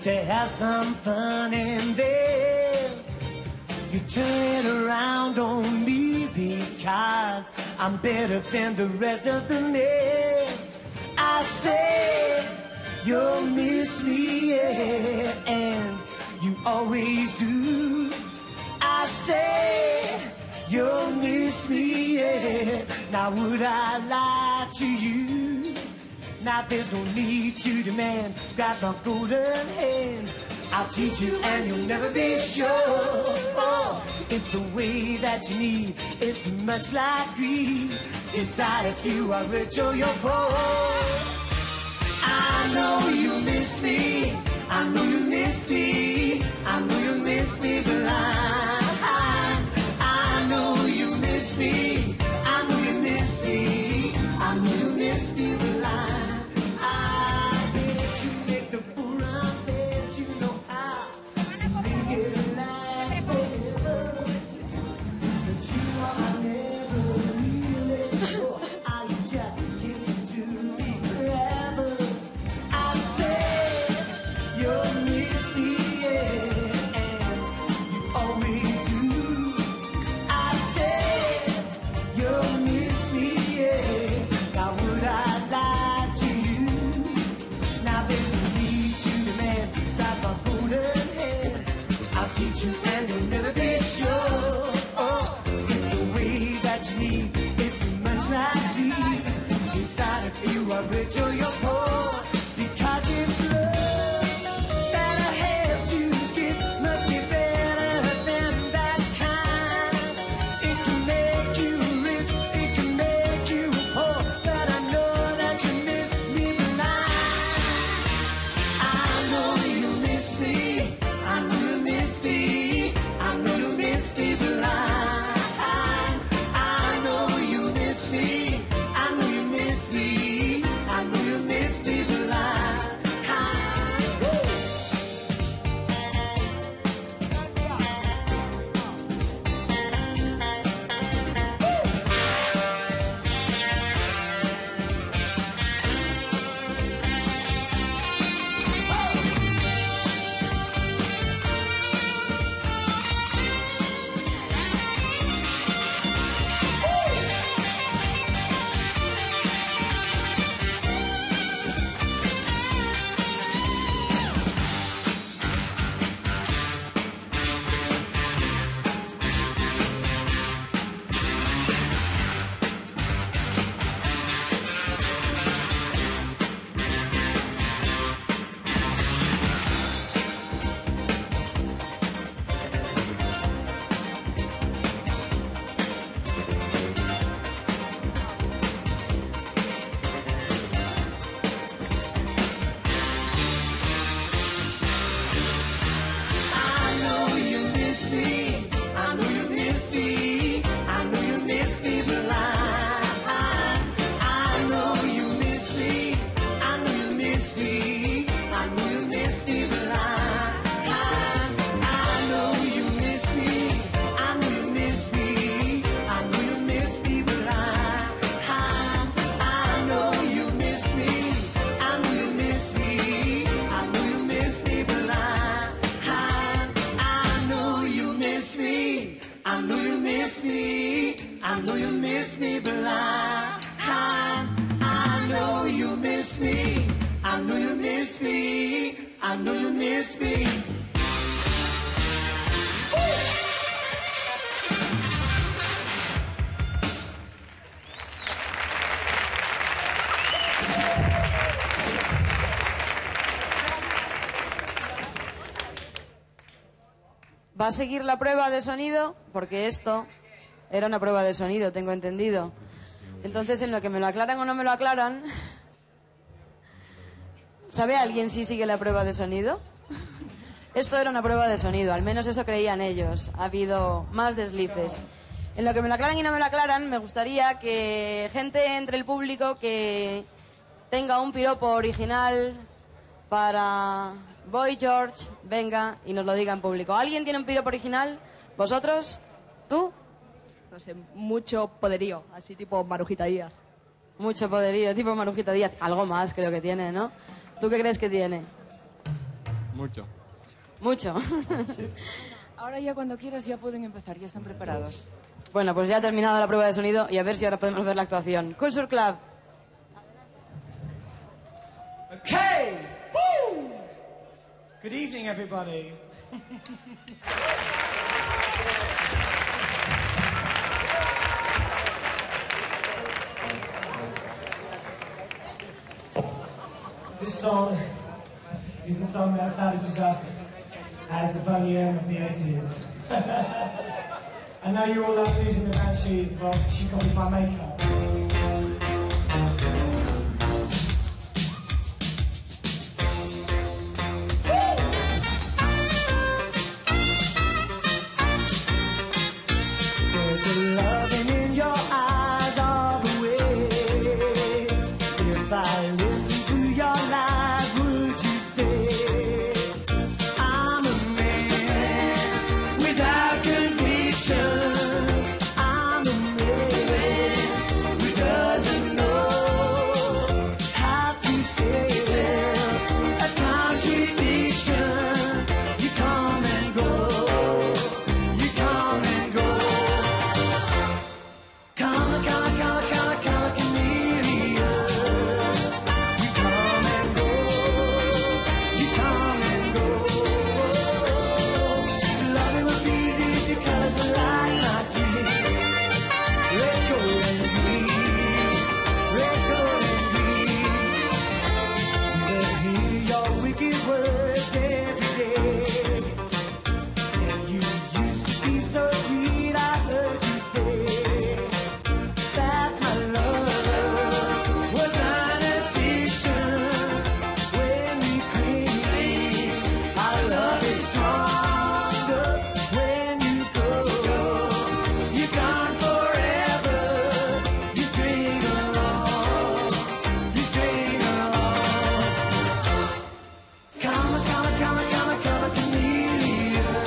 To have some fun and then you turn around on me because I'm better than the rest of the men. I say you'll miss me, yeah, and you always do. I say you'll miss me, yeah. Now would I lie to you? Now there's no need to demand. Grab my golden hand, I'll teach you and you'll never be sure. Oh, if the way that you need is much like greed, decide if you are rich or you're poor. I know you miss me, I know you miss me, I know you miss me blind. I know you miss me, I know you miss me, I know you miss me blind. Rich or you're poor, because it's love that I have to give must be better than that kind. It can make you rich, it can make you poor, but I know that you miss me blind. I know you miss me, I know you miss me, I know you miss me blind. I know you miss me, I know you miss me. I know you miss me blind. I know you miss me. I know you miss me. I know you miss me. ¿Va a seguir la prueba de sonido? Porque esto era una prueba de sonido, tengo entendido. Entonces, en lo que me lo aclaran o no me lo aclaran... ¿Sabe alguien si sigue la prueba de sonido? Esto era una prueba de sonido, al menos eso creían ellos. Ha habido más deslices. En lo que me lo aclaran y no me lo aclaran, me gustaría que gente entre el público que tenga un piropo original para Boy George, venga y nos lo diga en público. ¿Alguien tiene un piropo original? ¿Vosotros? ¿Tú? No sé, mucho poderío, así tipo Marujita Díaz. Mucho poderío, tipo Marujita Díaz. Algo más creo que tiene, ¿no? ¿Tú qué crees que tiene? Mucho. Mucho. Ahora ya cuando quieras ya pueden empezar, ya están preparados. Bueno, pues ya ha terminado la prueba de sonido y a ver si ahora podemos ver la actuación. Culture Club. Okay. Woo! Good evening, everybody. This song is the song that establishes us as the Boney M of the 80s. I know you all love Susan the Banshees, but she copied my makeup. There's a loving in your eyes all the way. If I listen to your lies, would you say I'm a man without conviction? I'm a man who doesn't know how to say a contradiction. You come and go, you come and go. Come, come, come, come, come, chameleon. You come and go, you come and go. Loving would be easy because I like my dream. Red, gold, and green. Red, gold, and green. But hear your wicked words every day. And you used to be so sweet, I heard you say that my love was an addiction. When we cling, our love is stronger. When you go, you're gone forever. You string along, you string along. Come, come, come, come, come, chameleon.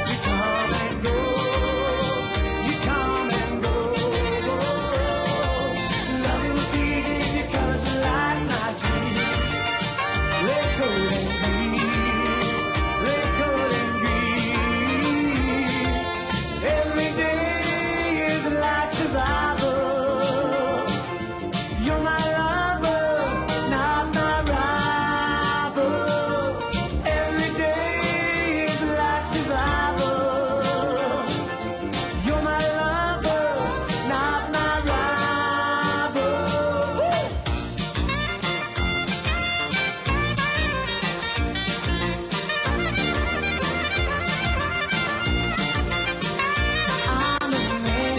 You come and go, you come and go. Loving would be easy because I like my dream. Red, gold, and green. Red, gold, and green. Every day is like survival. You're my lover, not my rival. Every day is like survival. You're my lover, not my rival. I'm a man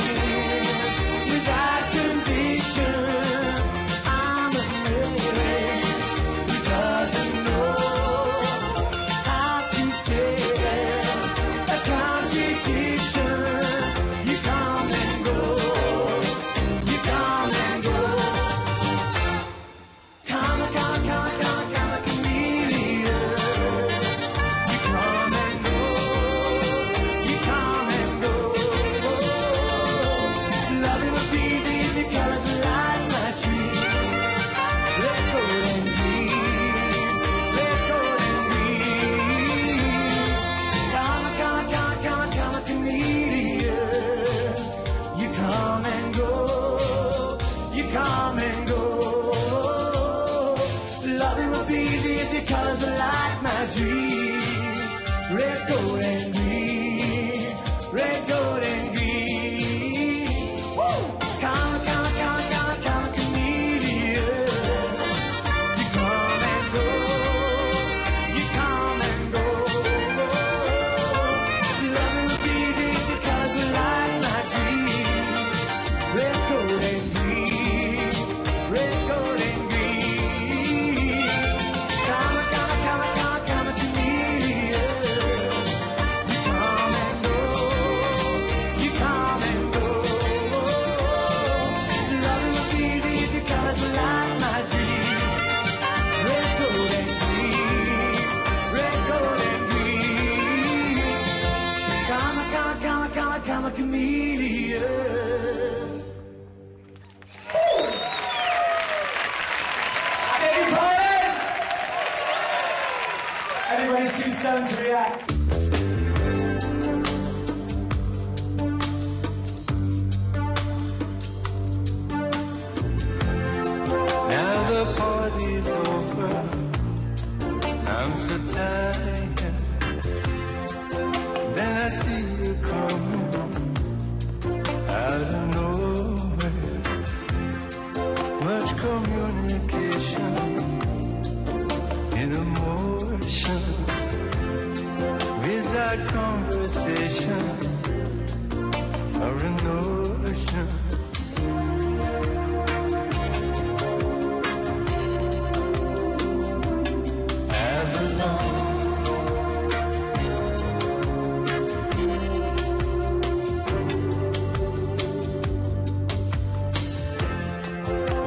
communication in emotion without conversation or a notion.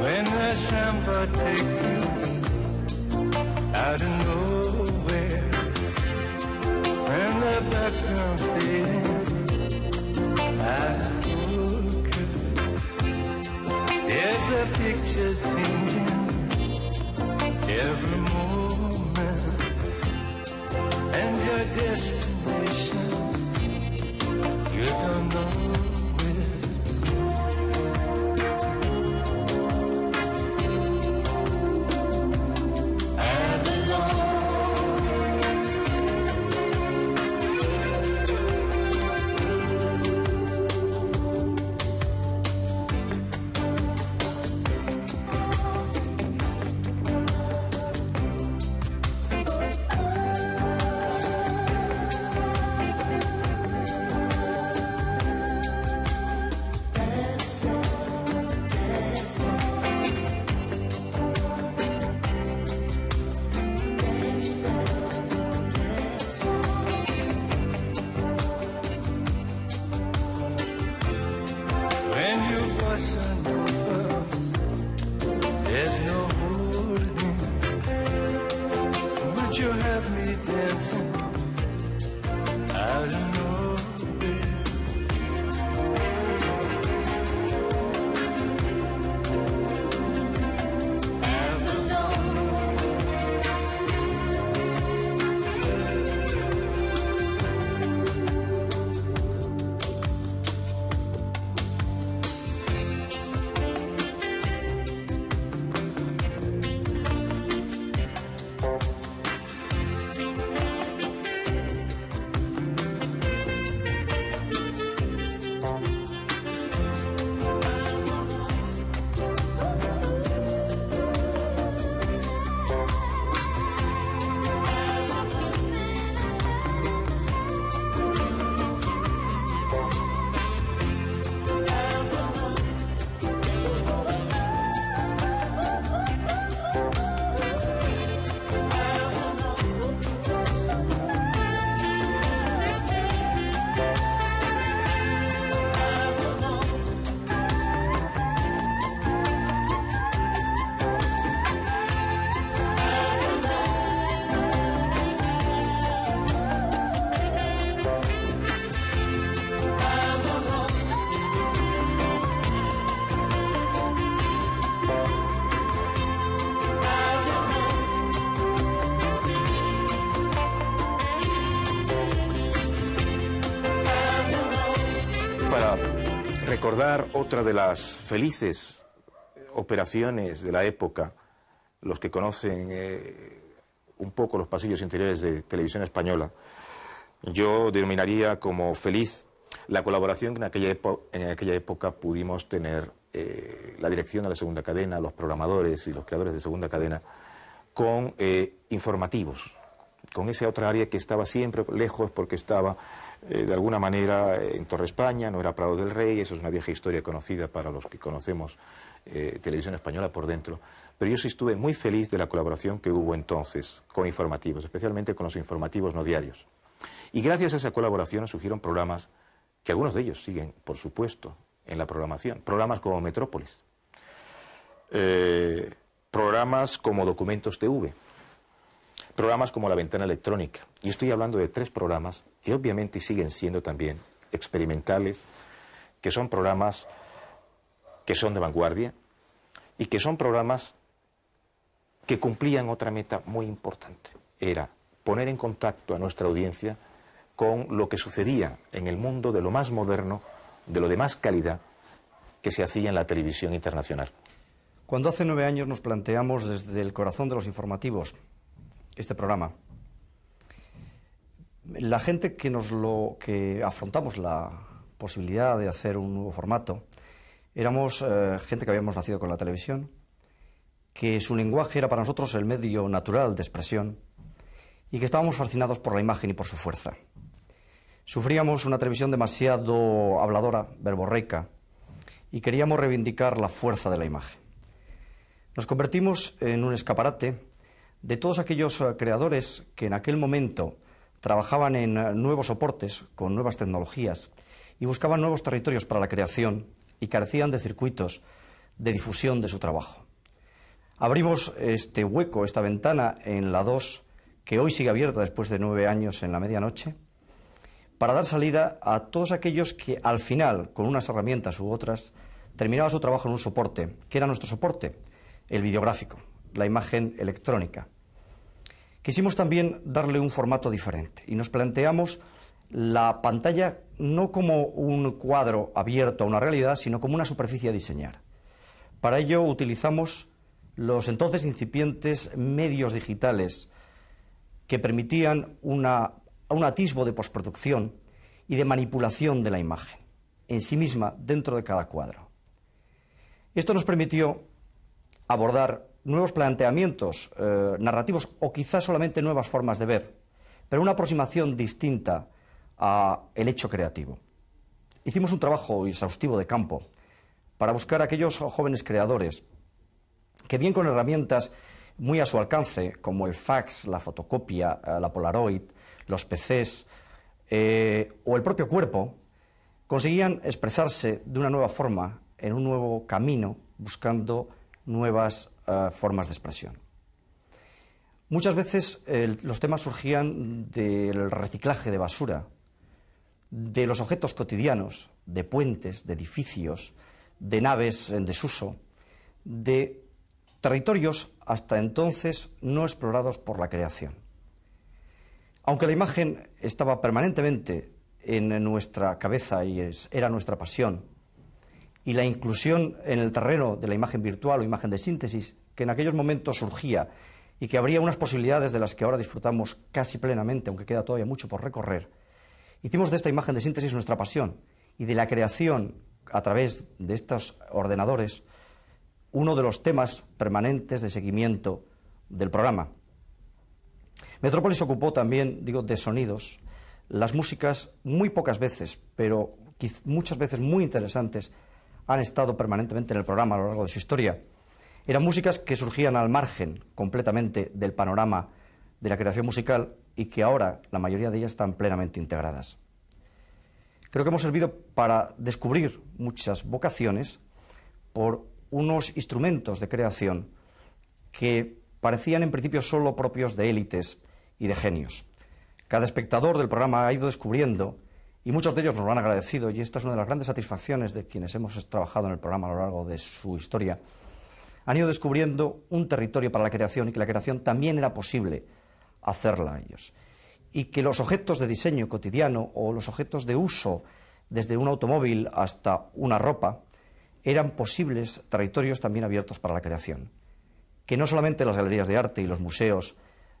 When the samba take you out of nowhere, when the background fading out of focus, there's the picture changing every moment, and your destination you don't know. There's no holding. Would you have me dancing out of nowhere? Para recordar otra de las felices operaciones de la época, los que conocen un poco los pasillos interiores de Televisión Española, yo denominaría como feliz la colaboración que en aquella época pudimos tener la dirección de la Segunda Cadena, los programadores y los creadores de Segunda Cadena, con informativos, con esa otra área que estaba siempre lejos porque estaba de alguna manera en Torre España, no era Prado del Rey, eso es una vieja historia conocida para los que conocemos Televisión Española por dentro, pero yo sí estuve muy feliz de la colaboración que hubo entonces con informativos, especialmente con los informativos no diarios. Y gracias a esa colaboración surgieron programas que algunos de ellos siguen, por supuesto, en la programación, programas como Metrópolis, programas como Documentos TV, programas como La Ventana Electrónica. Y estoy hablando de 3 programas que obviamente siguen siendo también experimentales, que son programas que son de vanguardia y que son programas que cumplían otra meta muy importante. Era poner en contacto a nuestra audiencia con lo que sucedía en el mundo de lo más moderno, de lo de más calidad que se hacía en la televisión internacional. Cuando hace 9 años nos planteamos desde el corazón de los informativos este programa, la gente que afrontamos la posibilidad de hacer un nuevo formato, éramos gente que habíamos nacido con la televisión que su lenguaje era para nosotros el medio natural de expresión y que estábamos fascinados por la imagen y por su fuerza. Sufríamos una televisión demasiado habladora, verborreica, y queríamos reivindicar la fuerza de la imagen. Nos convertimos en un escaparate de todos aquellos creadores que en aquel momento trabajaban en nuevos soportes, con nuevas tecnologías, y buscaban nuevos territorios para la creación y carecían de circuitos de difusión de su trabajo. Abrimos este hueco, esta ventana en la 2, que hoy sigue abierta después de 9 años en la medianoche, para dar salida a todos aquellos que al final, con unas herramientas u otras, terminaban su trabajo en un soporte, que era nuestro soporte, el videográfico, la imagen electrónica. Quisimos también darle un formato diferente y nos planteamos la pantalla no como un cuadro abierto a una realidad, sino como una superficie a diseñar. Para ello utilizamos los entonces incipientes medios digitales que permitían un atisbo de postproducción y de manipulación de la imagen en sí misma dentro de cada cuadro. Esto nos permitió abordar nuevos planteamientos narrativos o quizás solamente nuevas formas de ver, pero una aproximación distinta al hecho creativo. Hicimos un trabajo exhaustivo de campo para buscar a aquellos jóvenes creadores que bien con herramientas muy a su alcance, como el fax, la fotocopia, la Polaroid, los PCs o el propio cuerpo, conseguían expresarse de una nueva forma, en un nuevo camino, buscando nuevas formas de expresión. Muchas veces los temas surgían del reciclaje de basura, de los objetos cotidianos, de puentes, de edificios, de naves en desuso, de territorios hasta entonces no explorados por la creación. Aunque la imagen estaba permanentemente en nuestra cabeza y era nuestra pasión, y la inclusión en el terreno de la imagen virtual o imagen de síntesis, que en aquellos momentos surgía y que habría unas posibilidades de las que ahora disfrutamos casi plenamente, aunque queda todavía mucho por recorrer, hicimos de esta imagen de síntesis nuestra pasión y de la creación a través de estos ordenadores uno de los temas permanentes de seguimiento del programa. Metrópolis se ocupó también, de sonidos. Las músicas, muy pocas veces, pero muchas veces muy interesantes, han estado permanentemente en el programa a lo largo de su historia. Eran músicas que surgían al margen completamente del panorama de la creación musical y que ahora la mayoría de ellas están plenamente integradas. Creo que hemos servido para descubrir muchas vocaciones por unos instrumentos de creación que parecían en principio solo propios de élites y de genios. Cada espectador del programa ha ido descubriendo, y muchos de ellos nos lo han agradecido, y esta es una de las grandes satisfacciones de quienes hemos trabajado en el programa a lo largo de su historia, han ido descubriendo un territorio para la creación y que la creación también era posible hacerla a ellos. Y que los objetos de diseño cotidiano o los objetos de uso, desde un automóvil hasta una ropa, eran posibles territorios también abiertos para la creación. Que no solamente las galerías de arte y los museos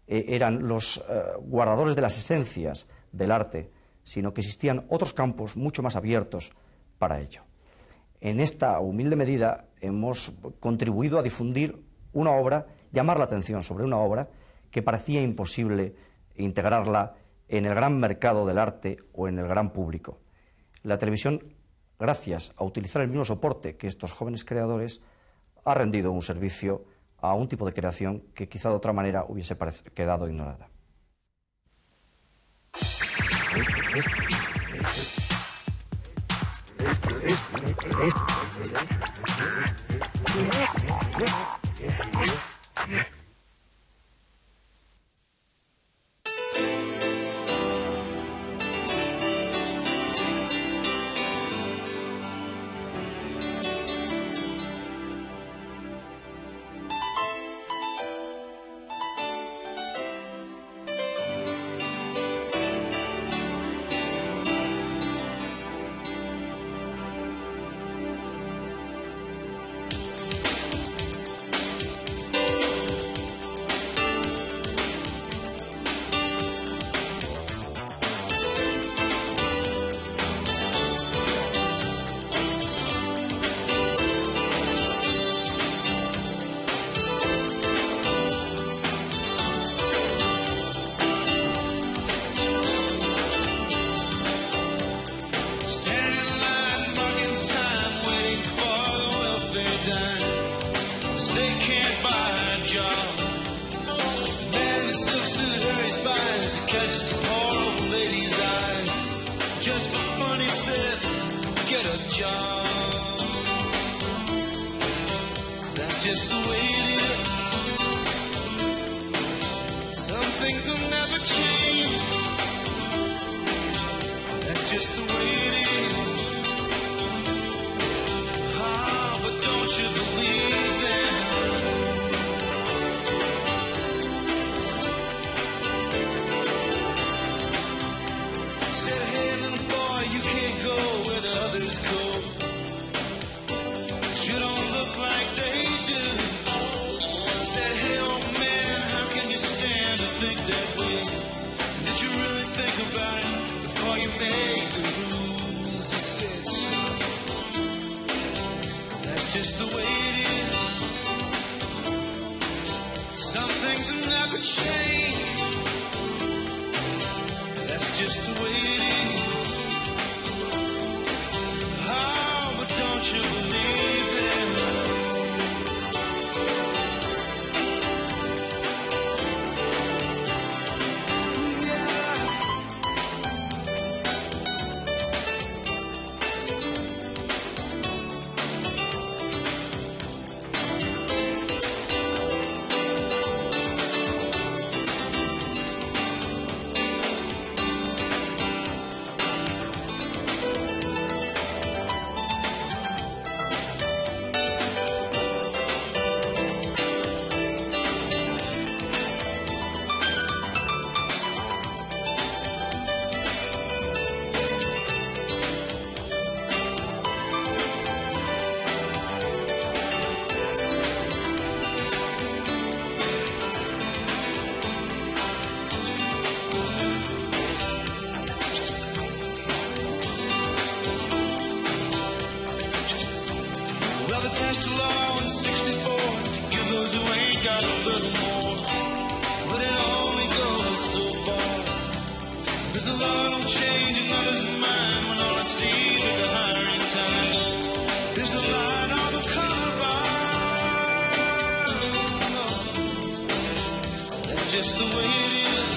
eran los guardadores de las esencias del arte, sino que existían otros campos mucho más abiertos para ello. En esta humilde medida hemos contribuido a difundir una obra, llamar la atención sobre una obra que parecía imposible integrarla en el gran mercado del arte o en el gran público. La televisión, gracias a utilizar el mismo soporte que estos jóvenes creadores, ha rendido un servicio a un tipo de creación que quizá de otra manera hubiese quedado ignorada. time. 'Cause they can't buy a job. Man just looks at her, he spies, and catches the poor old lady's eyes. Just for fun, he says, get a job. That's just the way it is. Some things will never change. That's just the way it is. Ah, but don't you believe them? Said, hey little boy, you can't go where the others go. 'Cause you don't look like they do. Said, hey old man, how can you stand to think that way? Did you really think about it before you made the rules? He said, son, that's just the way it is. Some things will never change. That's just the way it is. Oh, but don't you believe it? Well, they passed a law in '64 to give those who ain't got a little more. But it only goes so far. Cause the law don't change another's mind when all it sees is the hiring time. There's the line on the carbine. That's just the way it is.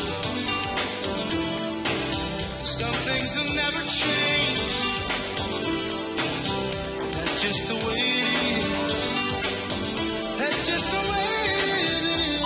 Some things will never change. That's just the way it is. That's just the way it is.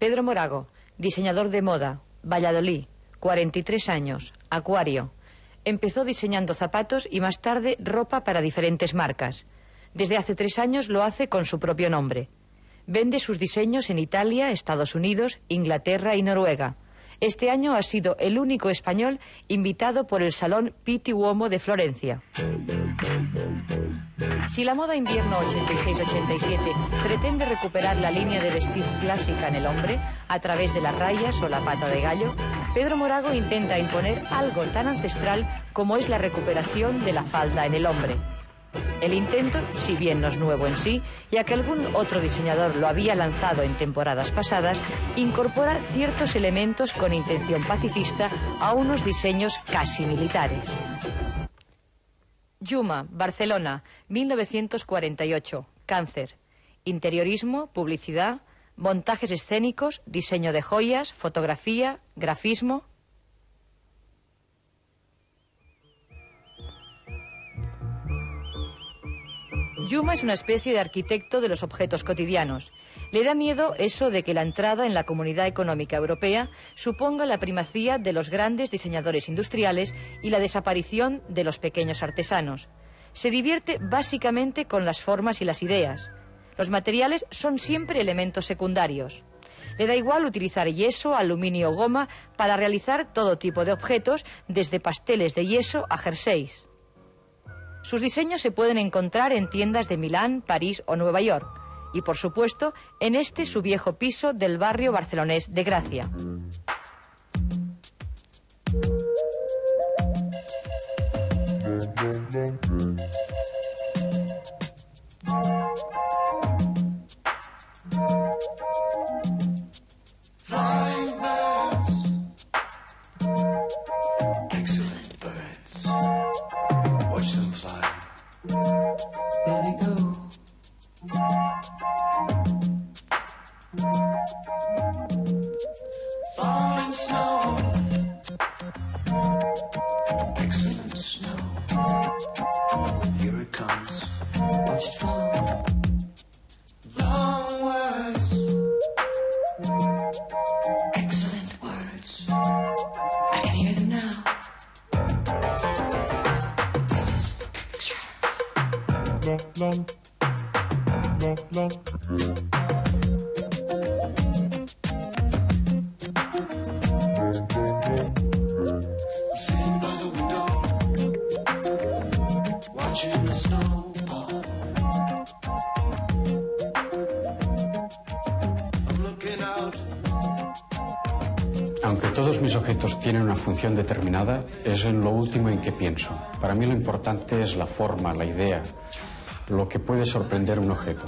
Pedro Morago, diseñador de moda, Valladolid, 43 años, Acuario. Empezó diseñando zapatos y más tarde ropa para diferentes marcas. Desde hace 3 años lo hace con su propio nombre. Vende sus diseños en Italia, Estados Unidos, Inglaterra y Noruega. Este año ha sido el único español invitado por el Salón Pitti Uomo de Florencia. Si la moda invierno 86-87 pretende recuperar la línea de vestir clásica en el hombre a través de las rayas o la pata de gallo, Pedro Morago intenta imponer algo tan ancestral como es la recuperación de la falda en el hombre. El intento, si bien no es nuevo en sí, ya que algún otro diseñador lo había lanzado en temporadas pasadas, incorpora ciertos elementos con intención pacifista a unos diseños casi militares. Yuma, Barcelona, 1948, Cáncer. Interiorismo, publicidad, montajes escénicos, diseño de joyas, fotografía, grafismo. Yuma es una especie de arquitecto de los objetos cotidianos. Le da miedo eso de que la entrada en la Comunidad Económica Europea suponga la primacía de los grandes diseñadores industriales y la desaparición de los pequeños artesanos. Se divierte básicamente con las formas y las ideas. Los materiales son siempre elementos secundarios. Le da igual utilizar yeso, aluminio o goma para realizar todo tipo de objetos, desde pasteles de yeso a jerseys. Sus diseños se pueden encontrar en tiendas de Milán, París o Nueva York. Y, por supuesto, en su viejo piso del barrio barcelonés de Gracia. Aunque todos mis objetos tienen una función determinada, es en lo último en que pienso. Para mí lo importante es la forma, la idea, lo que puede sorprender un objeto.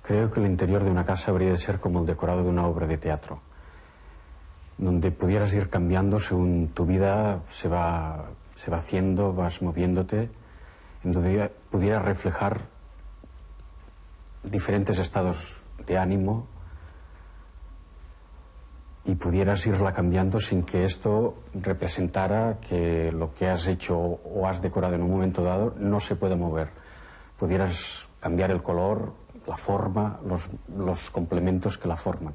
Creo que el interior de una casa habría de ser como el decorado de una obra de teatro, donde pudieras ir cambiando según tu vida se va haciendo, vas moviéndote, en donde pudieras reflejar diferentes estados de ánimo y pudieras irla cambiando sin que esto representara que lo que has hecho o has decorado en un momento dado no se puede mover. Pudieras cambiar el color, la forma, los complementos que la forman.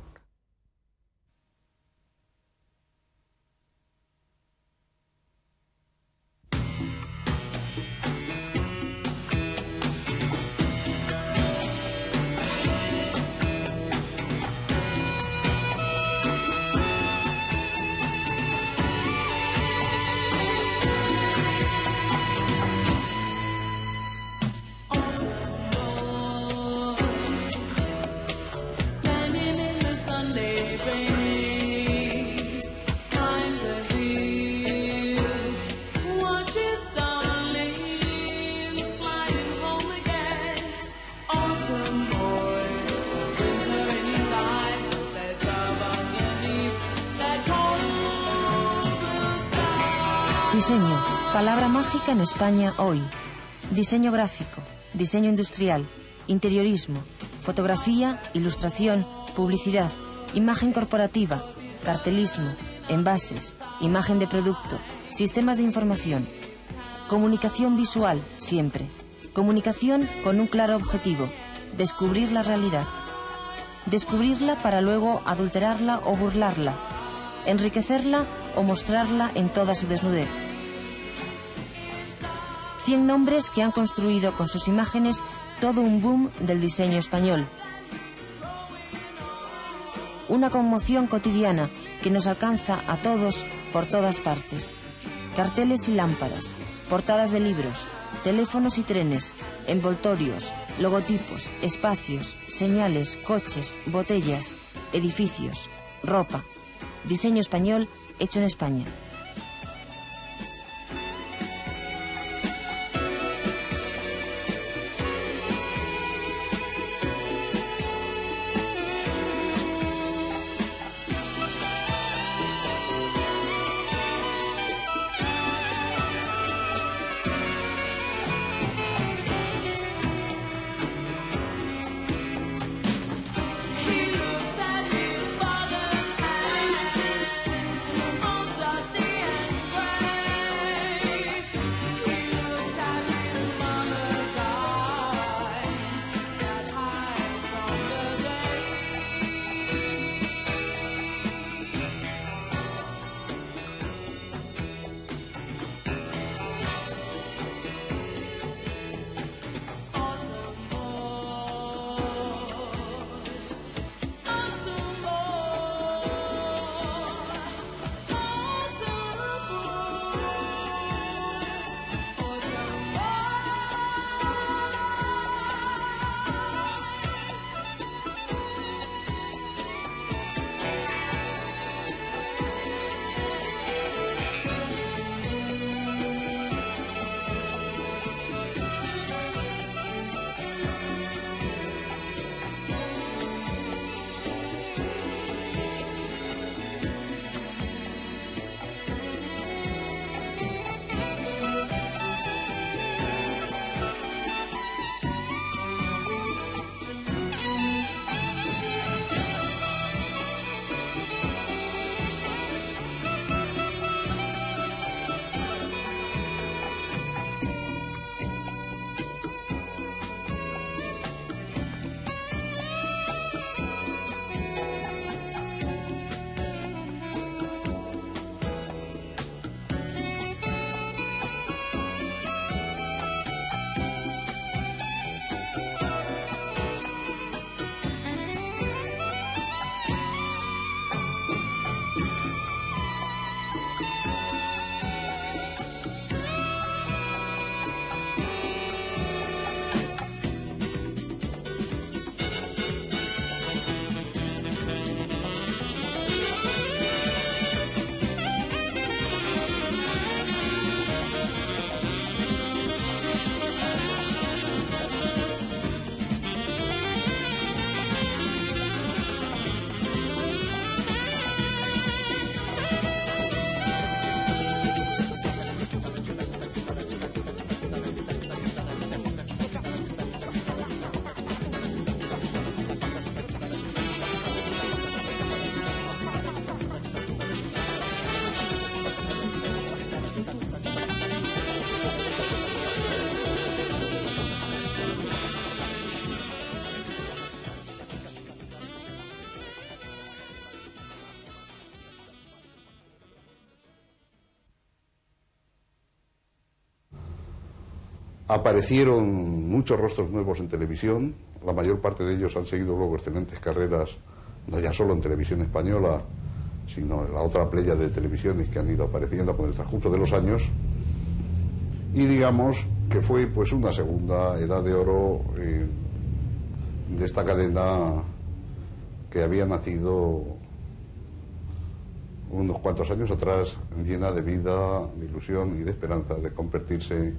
Diseño, palabra mágica en España hoy. Diseño gráfico, diseño industrial, interiorismo, fotografía, ilustración, publicidad, imagen corporativa, cartelismo, envases, imagen de producto, sistemas de información. Comunicación visual, siempre. Comunicación con un claro objetivo, descubrir la realidad. Descubrirla para luego adulterarla o burlarla, enriquecerla o mostrarla en toda su desnudez. 100 nombres que han construido con sus imágenes todo un boom del diseño español. Una conmoción cotidiana que nos alcanza a todos por todas partes. Carteles y lámparas, portadas de libros, teléfonos y trenes, envoltorios, logotipos, espacios, señales, coches, botellas, edificios, ropa. Diseño español hecho en España. Aparecieron muchos rostros nuevos en televisión, la mayor parte de ellos han seguido luego excelentes carreras, no ya solo en televisión española, sino en la otra playa de televisiones que han ido apareciendo con el transcurso de los años, y digamos que fue pues una segunda edad de oro de esta cadena que había nacido unos cuantos años atrás, llena de vida, de ilusión y de esperanza de convertirse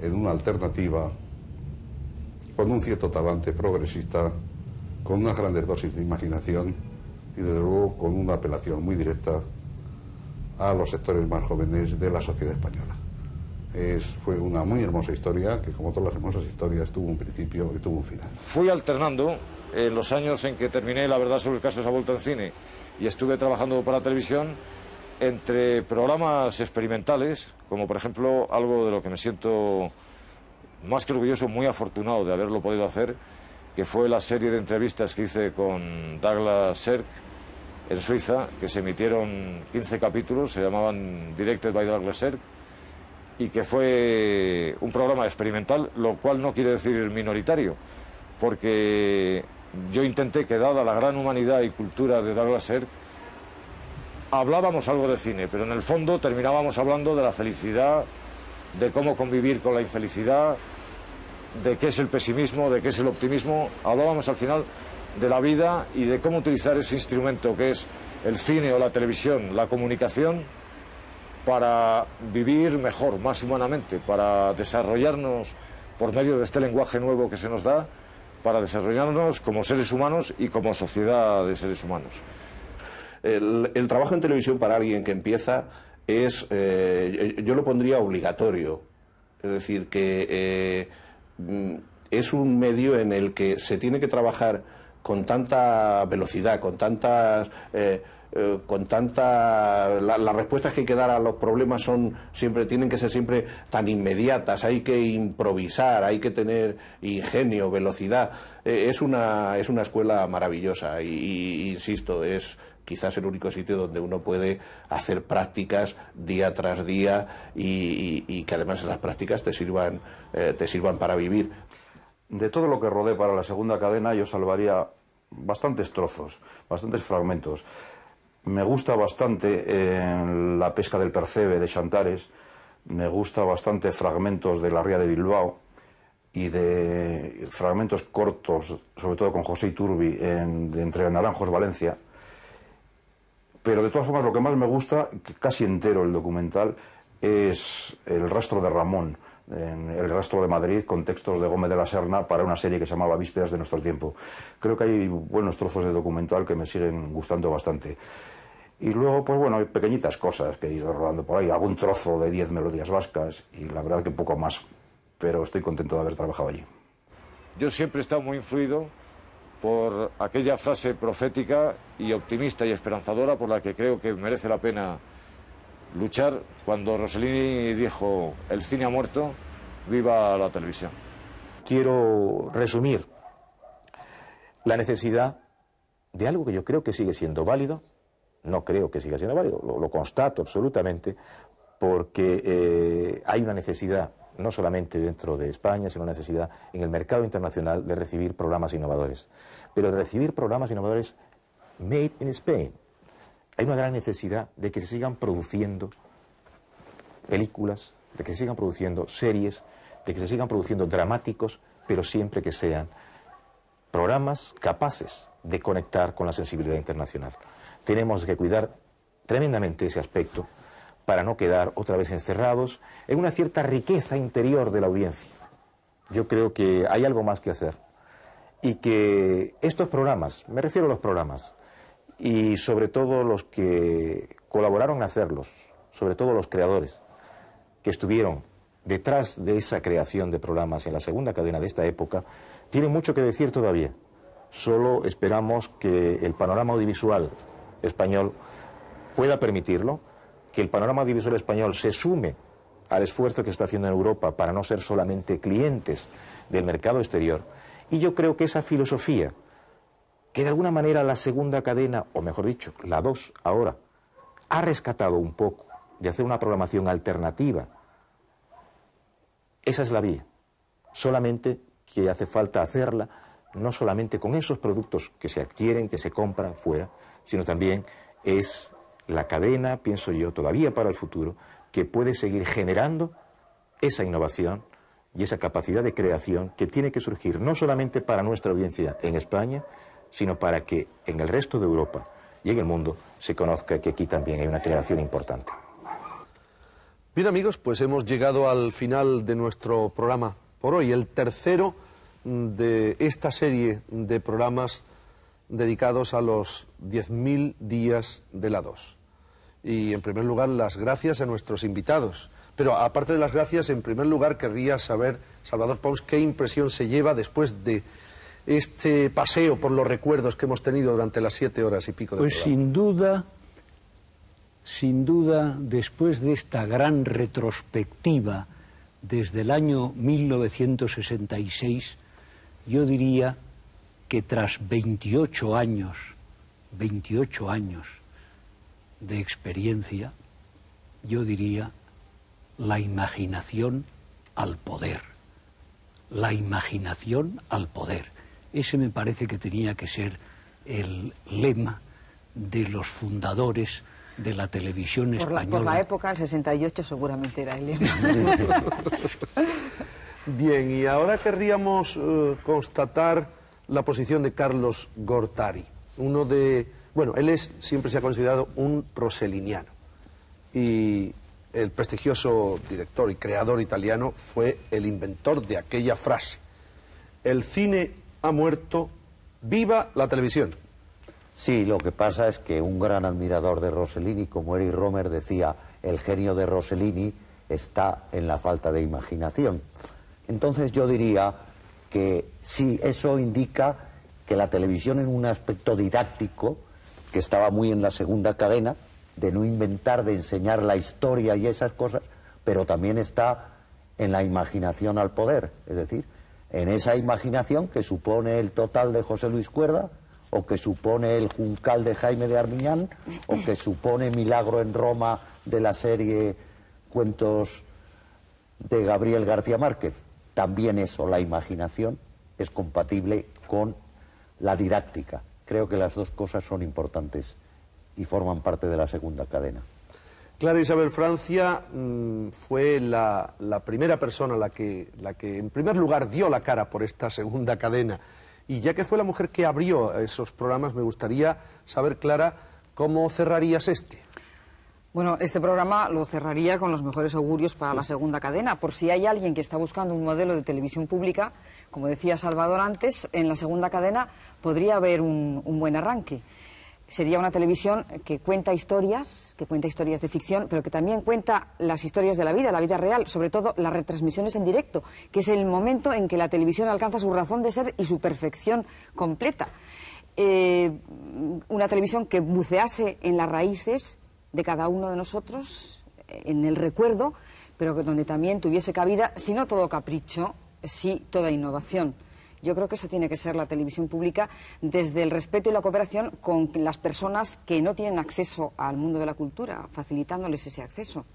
en una alternativa con un cierto talante progresista, con unas grandes dosis de imaginación y desde luego con una apelación muy directa a los sectores más jóvenes de la sociedad española. Fue una muy hermosa historia que, como todas las hermosas historias, tuvo un principio y tuvo un final. Fui alternando en los años en que terminé La verdad sobre el caso Sabuelto en cine y estuve trabajando para televisión entre programas experimentales, como por ejemplo algo de lo que me siento más que orgulloso, muy afortunado de haberlo podido hacer, que fue la serie de entrevistas que hice con Douglas Sirk en Suiza, que se emitieron 15 capítulos, se llamaban Directed by Douglas Sirk, y que fue un programa experimental, lo cual no quiere decir minoritario, porque yo intenté que, dada la gran humanidad y cultura de Douglas Sirk, hablábamos algo de cine, pero en el fondo terminábamos hablando de la felicidad, de cómo convivir con la infelicidad, de qué es el pesimismo, de qué es el optimismo. Hablábamos al final de la vida y de cómo utilizar ese instrumento que es el cine o la televisión, la comunicación, para vivir mejor, más humanamente, para desarrollarnos por medio de este lenguaje nuevo que se nos da, para desarrollarnos como seres humanos y como sociedad de seres humanos. El trabajo en televisión para alguien que empieza es, yo lo pondría obligatorio, es decir, que es un medio en el que se tiene que trabajar con tanta velocidad, con tantas... las respuestas que hay que dar a los problemas tienen que ser siempre tan inmediatas, hay que improvisar, hay que tener ingenio, velocidad. Es una escuela maravillosa y insisto, es quizás el único sitio donde uno puede hacer prácticas día tras día y que además esas prácticas te sirvan para vivir. De todo lo que rodé para la segunda cadena yo salvaría bastantes trozos, bastantes fragmentos. Me gusta bastante la pesca del percebe de Xantares, me gusta bastante fragmentos de la ría de Bilbao y de fragmentos cortos, sobre todo con José Iturbi, entre Naranjos, Valencia. Pero de todas formas lo que más me gusta, casi entero el documental, es El rastro de Ramón, El rastro de Madrid, con textos de Gómez de la Serna para una serie que se llamaba Vísperas de nuestro tiempo. Creo que hay buenos trozos de documental que me siguen gustando bastante. Y luego, pues bueno, hay pequeñitas cosas que he ido rodando por ahí, algún trozo de 10 melodías vascas y la verdad que poco más, pero estoy contento de haber trabajado allí. Yo siempre he estado muy influido por aquella frase profética y optimista y esperanzadora por la que creo que merece la pena luchar, cuando Rossellini dijo: el cine ha muerto, viva la televisión. Quiero resumir la necesidad de algo que yo creo que sigue siendo válido. No creo que siga siendo válido, lo constato absolutamente, porque hay una necesidad, no solamente dentro de España, sino una necesidad en el mercado internacional de recibir programas innovadores. Pero de recibir programas innovadores made in Spain. Hay una gran necesidad de que se sigan produciendo películas, de que se sigan produciendo series, de que se sigan produciendo dramáticos, pero siempre que sean programas capaces de conectar con la sensibilidad internacional. Tenemos que cuidar tremendamente ese aspecto para no quedar otra vez encerrados en una cierta riqueza interior de la audiencia. Yo creo que hay algo más que hacer y que estos programas, me refiero a los programas, y sobre todo los que colaboraron en hacerlos, sobre todo los creadores que estuvieron detrás de esa creación de programas en la segunda cadena de esta época, tienen mucho que decir todavía. Solo esperamos que el panorama audiovisual español pueda permitirlo, que el panorama audiovisual español se sume al esfuerzo que está haciendo en Europa para no ser solamente clientes del mercado exterior. Y yo creo que esa filosofía, que de alguna manera la segunda cadena, o mejor dicho, la 2 ahora, ha rescatado un poco de hacer una programación alternativa, esa es la vía. Solamente que hace falta hacerla no solamente con esos productos que se adquieren, que se compran fuera, sino también es la cadena, pienso yo, todavía para el futuro, que puede seguir generando esa innovación y esa capacidad de creación que tiene que surgir no solamente para nuestra audiencia en España, sino para que en el resto de Europa y en el mundo se conozca que aquí también hay una creación importante. Bien, amigos, pues hemos llegado al final de nuestro programa por hoy, el tercero de esta serie de programas dedicados a los 10.000 días de la 2. Y en primer lugar, las gracias a nuestros invitados. Pero aparte de las gracias, en primer lugar querría saber, Salvador Pons, qué impresión se lleva después de este paseo por los recuerdos que hemos tenido durante las 7 horas y pico de programa. Pues sin duda, después de esta gran retrospectiva desde el año 1966, yo diría que tras 28 años de experiencia, yo diría la imaginación al poder. La imaginación al poder. Ese me parece que tenía que ser el lema de los fundadores de la televisión española. Por la época, el 68 seguramente era el lema. Bien, y ahora querríamos constatar la posición de Carlos Gortari. Él siempre se ha considerado un rosselliniano. Y el prestigioso director y creador italiano fue el inventor de aquella frase: el cine ha muerto, viva la televisión. Sí, lo que pasa es que un gran admirador de Rossellini, como Erich Romer, decía: el genio de Rossellini está en la falta de imaginación. Entonces yo diría que sí, eso indica que la televisión, en un aspecto didáctico, que estaba muy en la segunda cadena, de no inventar, de enseñar la historia y esas cosas, pero también está en la imaginación al poder, es decir, en esa imaginación que supone el Total de José Luis Cuerda, o que supone el Juncal de Jaime de Armiñán, o que supone Milagro en Roma de la serie Cuentos de Gabriel García Márquez. También eso, la imaginación, es compatible con la didáctica. Creo que las dos cosas son importantes y forman parte de la segunda cadena. Clara Isabel Francia fue la primera persona la que en primer lugar dio la cara por esta segunda cadena. Y ya que fue la mujer que abrió esos programas, me gustaría saber, Clara, ¿cómo cerrarías este? Bueno, este programa lo cerraría con los mejores augurios para la segunda cadena. Por si hay alguien que está buscando un modelo de televisión pública, como decía Salvador antes, en la segunda cadena podría haber un buen arranque. Sería una televisión que cuenta historias de ficción, pero que también cuenta las historias de la vida real, sobre todo las retransmisiones en directo, que es el momento en que la televisión alcanza su razón de ser y su perfección completa. Una televisión que bucease en las raíces de cada uno de nosotros, en el recuerdo, pero que donde también tuviese cabida, si no todo capricho, sí toda innovación. Yo creo que eso tiene que ser la televisión pública, desde el respeto y la cooperación con las personas que no tienen acceso al mundo de la cultura, facilitándoles ese acceso.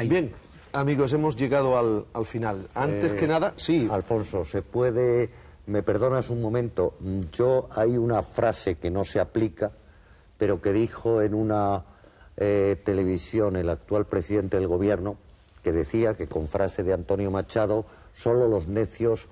Bien, amigos, hemos llegado al final. Antes que nada, sí. Alfonso, ¿me perdonas un momento? Hay una frase que no se aplica, pero que dijo en una televisión el actual presidente del gobierno, que decía que, con frase de Antonio Machado, solo los necios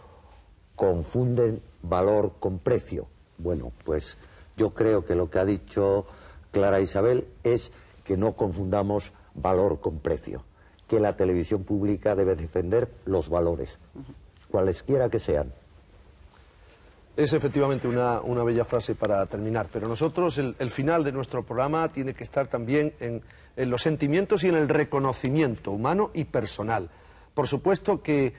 confunden valor con precio. Bueno, pues yo creo que lo que ha dicho Clara Isabel es que no confundamos valor con precio, que la televisión pública debe defender los valores, cualesquiera que sean. Es efectivamente una bella frase para terminar, pero nosotros, el final de nuestro programa tiene que estar también en los sentimientos y en el reconocimiento humano y personal. Por supuesto que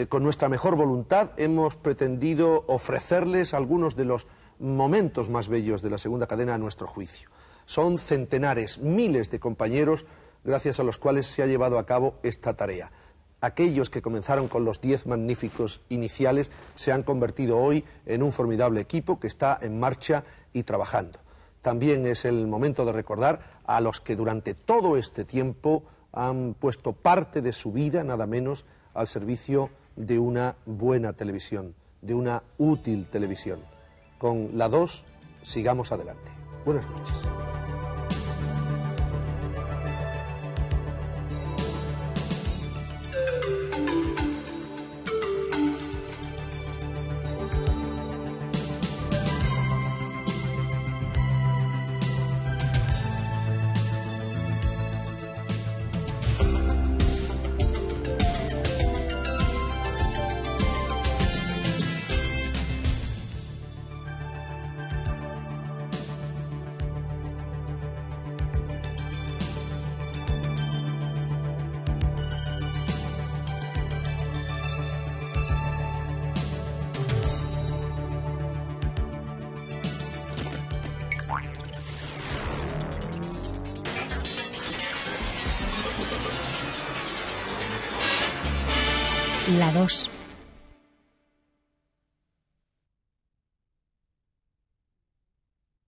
con nuestra mejor voluntad hemos pretendido ofrecerles algunos de los momentos más bellos de la segunda cadena a nuestro juicio. Son centenares, miles de compañeros gracias a los cuales se ha llevado a cabo esta tarea. Aquellos que comenzaron con los 10 magníficos iniciales se han convertido hoy en un formidable equipo que está en marcha y trabajando. También es el momento de recordar a los que durante todo este tiempo han puesto parte de su vida, nada menos, al servicio de una buena televisión, de una útil televisión. Con la 2, sigamos adelante. Buenas noches. La 2.